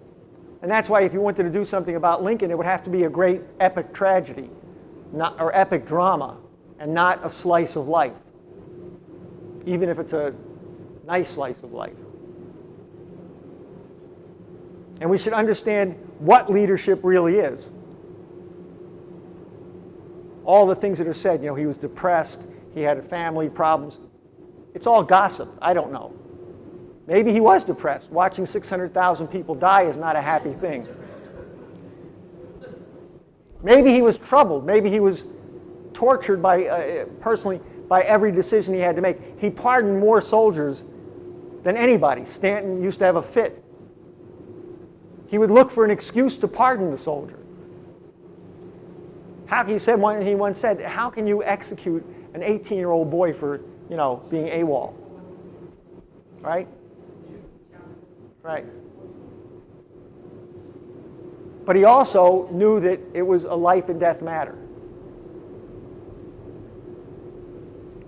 And that's why if you wanted to do something about Lincoln, it would have to be a great epic tragedy, or epic drama, and not a slice of life, even if it's a nice slice of life. And we should understand what leadership really is. All the things that are said, he was depressed, he had family problems. It's all gossip. I don't know. Maybe he was depressed. Watching 600,000 people die is not a happy thing. Maybe he was troubled. Maybe he was tortured personally by every decision he had to make. He pardoned more soldiers than anybody. Stanton used to have a fit. He would look for an excuse to pardon the soldier. He once said, how can you execute an 18-year-old boy for, being AWOL? Right? Right. But he also knew that it was a life and death matter.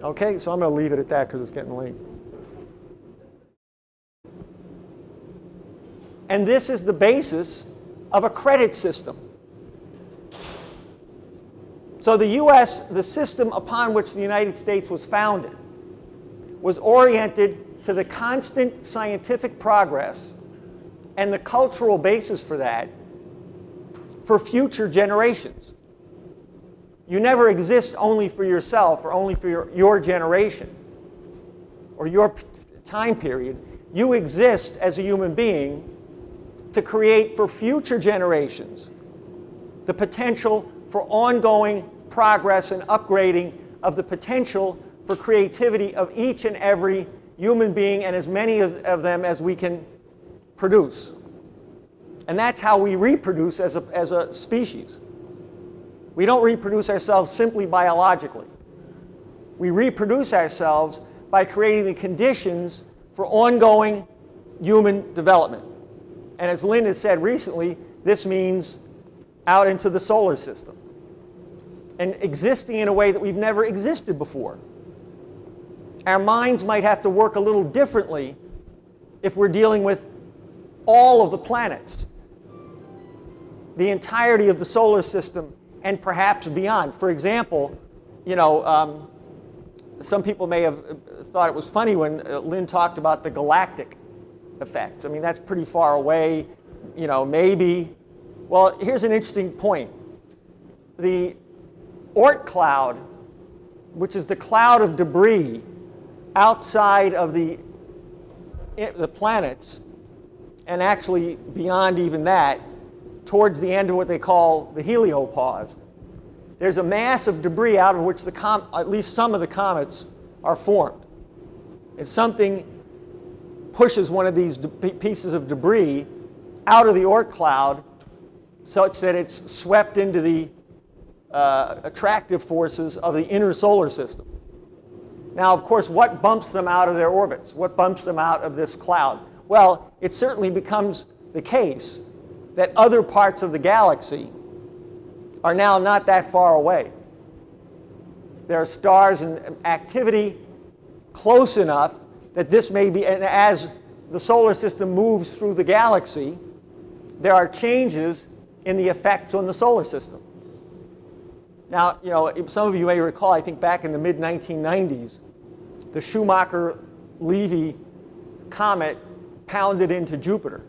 Okay, so I'm going to leave it at that because it's getting late. And this is the basis of a credit system. So the U.S., the system upon which the United States was founded, was oriented to the constant scientific progress and the cultural basis for that for future generations. You never exist only for yourself or only for your generation or your time period. You exist as a human being to create for future generations the potential for ongoing progress and upgrading of the potential for creativity of each and every human being and as many of them as we can produce. And that's how we reproduce as a species. We don't reproduce ourselves simply biologically. We reproduce ourselves by creating the conditions for ongoing human development. And as Lynn has said recently, this means out into the solar system and existing in a way that we've never existed before. Our minds might have to work a little differently if we're dealing with all of the planets, the entirety of the solar system, and perhaps beyond. For example, some people may have thought it was funny when Lynn talked about the galactic effect. I mean, that's pretty far away, maybe. Well, here's an interesting point. The Oort cloud, which is the cloud of debris outside of the planets, and actually beyond even that, towards the end of what they call the heliopause, there's a mass of debris out of which at least some of the comets are formed. It's something pushes one of these pieces of debris out of the Oort cloud such that it's swept into the attractive forces of the inner solar system. Now, of course, what bumps them out of their orbits? What bumps them out of this cloud? Well, it certainly becomes the case that other parts of the galaxy are now not that far away. There are stars and activity close enough that this may be, and as the solar system moves through the galaxy, there are changes in the effects on the solar system. Now, you know, some of you may recall, I think back in the mid-1990s, the Schumacher-Levy comet pounded into Jupiter.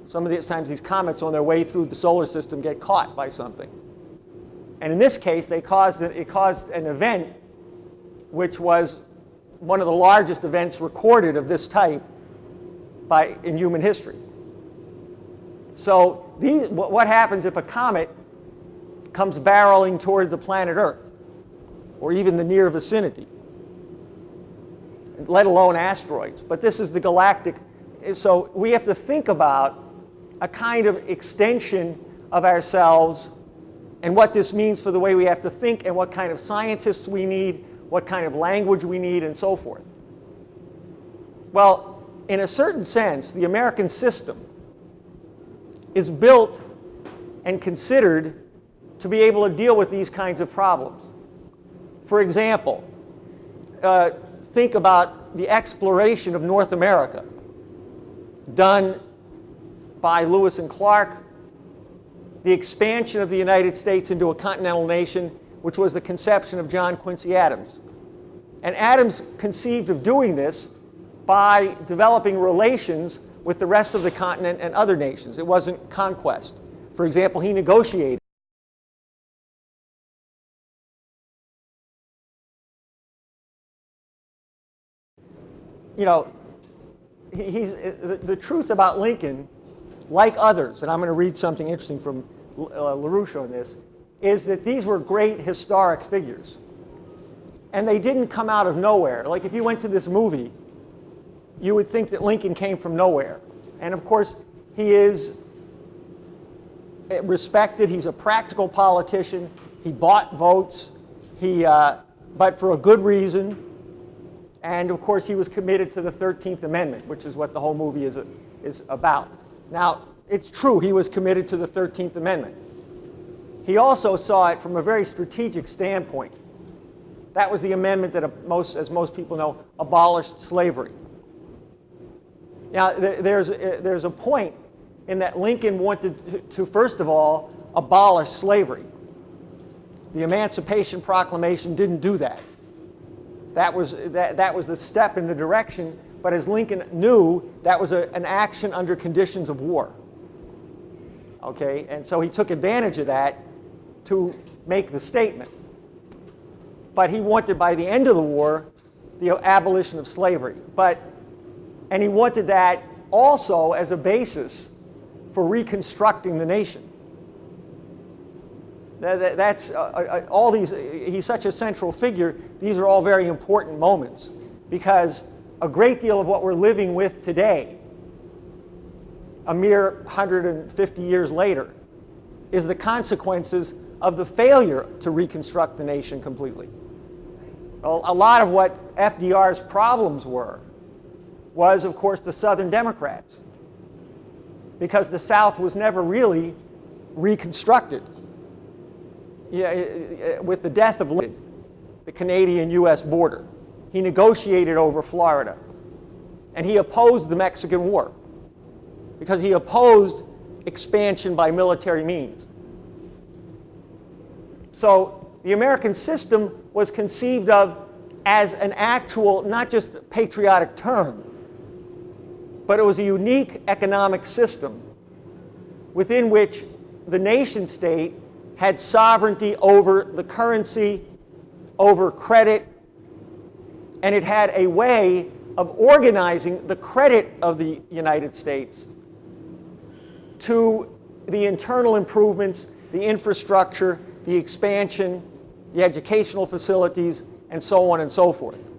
Some of these times these comets on their way through the solar system get caught by something. And in this case, it caused an event which was one of the largest events recorded of this type in human history. So what happens if a comet comes barreling toward the planet Earth, or even the near vicinity, let alone asteroids? But this is the galactic. So we have to think about a kind of extension of ourselves and what this means for the way we have to think and what kind of scientists we need, what kind of language we need, and so forth. Well, in a certain sense, the American system is built and considered to be able to deal with these kinds of problems. For example, think about the exploration of North America done by Lewis and Clark, the expansion of the United States into a continental nation, which was the conception of John Quincy Adams. And Adams conceived of doing this by developing relations with the rest of the continent and other nations. It wasn't conquest. For example, he negotiated. You know, the truth about Lincoln, like others, and I'm going to read something interesting from LaRouche on this, is that these were great historic figures. And they didn't come out of nowhere. Like if you went to this movie, you would think that Lincoln came from nowhere. And of course, he is respected. He's a practical politician. He bought votes, but for a good reason. And of course, he was committed to the 13th Amendment, which is what the whole movie is about. Now, it's true, he was committed to the 13th Amendment. He also saw it from a very strategic standpoint. That was the amendment that, as most people know, abolished slavery. Now, there's a point in that Lincoln wanted to, first of all, abolish slavery. The Emancipation Proclamation didn't do that. That was the step in the direction, but as Lincoln knew, that was an action under conditions of war. Okay, and so he took advantage of that to make the statement. But he wanted, by the end of the war, the abolition of slavery. And he wanted that also as a basis for reconstructing the nation. That's all these. He's such a central figure. These are all very important moments because a great deal of what we're living with today, a mere 150 years later, is the consequences of the failure to reconstruct the nation completely. A lot of what FDR's problems was, of course, the Southern Democrats, because the South was never really reconstructed. With the death of Lincoln, the Canadian-U.S. border, he negotiated over Florida, and he opposed the Mexican War because he opposed expansion by military means. So the American system was conceived of as an actual, not just patriotic term, but it was a unique economic system within which the nation state had sovereignty over the currency, over credit, and it had a way of organizing the credit of the United States to the internal improvements, the infrastructure, the expansion, the educational facilities, and so on and so forth.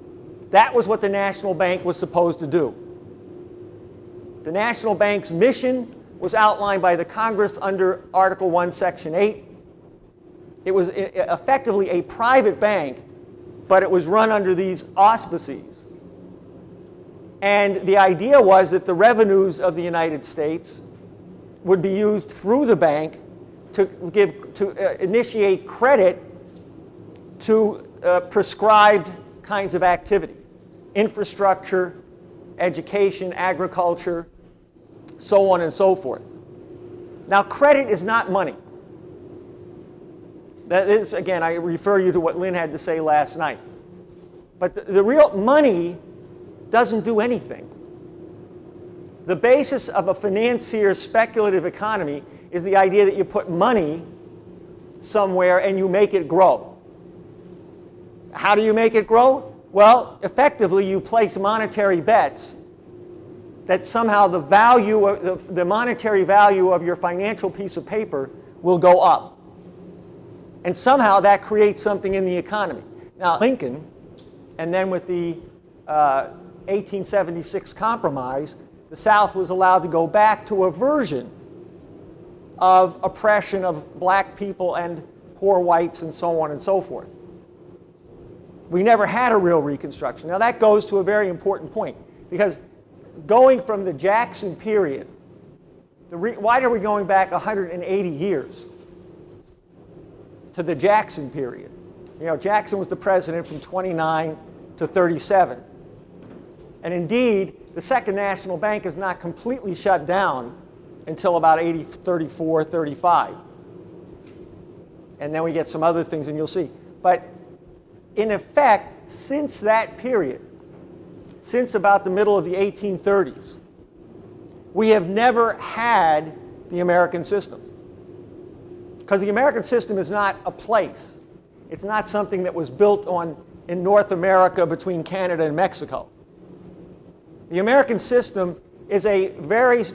That was what the National Bank was supposed to do. The National Bank's mission was outlined by the Congress under Article 1, Section 8. It was effectively a private bank, but it was run under these auspices. And the idea was that the revenues of the United States would be used through the bank to initiate credit to prescribed kinds of activity: infrastructure, education, agriculture, so on and so forth. Now, credit is not money. That is, again, I refer you to what Lynn had to say last night. But the real money doesn't do anything. The basis of a financier's speculative economy is the idea that you put money somewhere and you make it grow. How do you make it grow? Well, effectively, you place monetary bets that somehow the value of the monetary value of your financial piece of paper will go up. And somehow that creates something in the economy. Now, Lincoln, and then with the 1876 Compromise, the South was allowed to go back to a version of oppression of black people and poor whites and so on and so forth. We never had a real Reconstruction. Now that goes to a very important point, because going from the Jackson period, why are we going back 180 years to the Jackson period? You know, Jackson was the president from 29 to 37. And indeed, the Second National Bank is not completely shut down until about 34, 35. And then we get some other things, and you'll see. But in effect, since that period, since about the middle of the 1830s, we have never had the American system. Because the American system is not a place. It's not something that was built in North America between Canada and Mexico. The American system is a very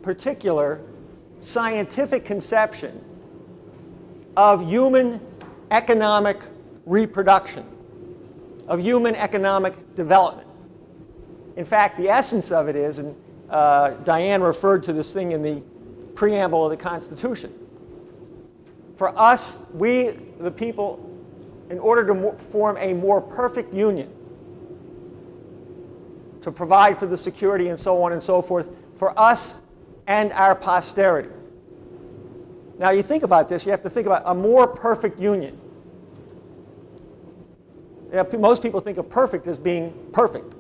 particular scientific conception of human economic reproduction, of human economic development. In fact, the essence of it is, and Diane referred to this thing in the preamble of the Constitution. For us, we, the people, in order to form a more perfect union, to provide for the security and so on and so forth, for us and our posterity. Now, you think about this, you have to think about a more perfect union. You know, most people think of perfect as being perfect.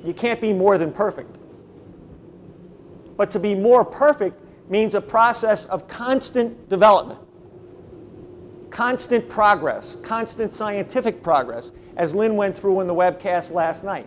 You can't be more than perfect. But to be more perfect means a process of constant development, constant progress, constant scientific progress, as Lynn went through in the webcast last night.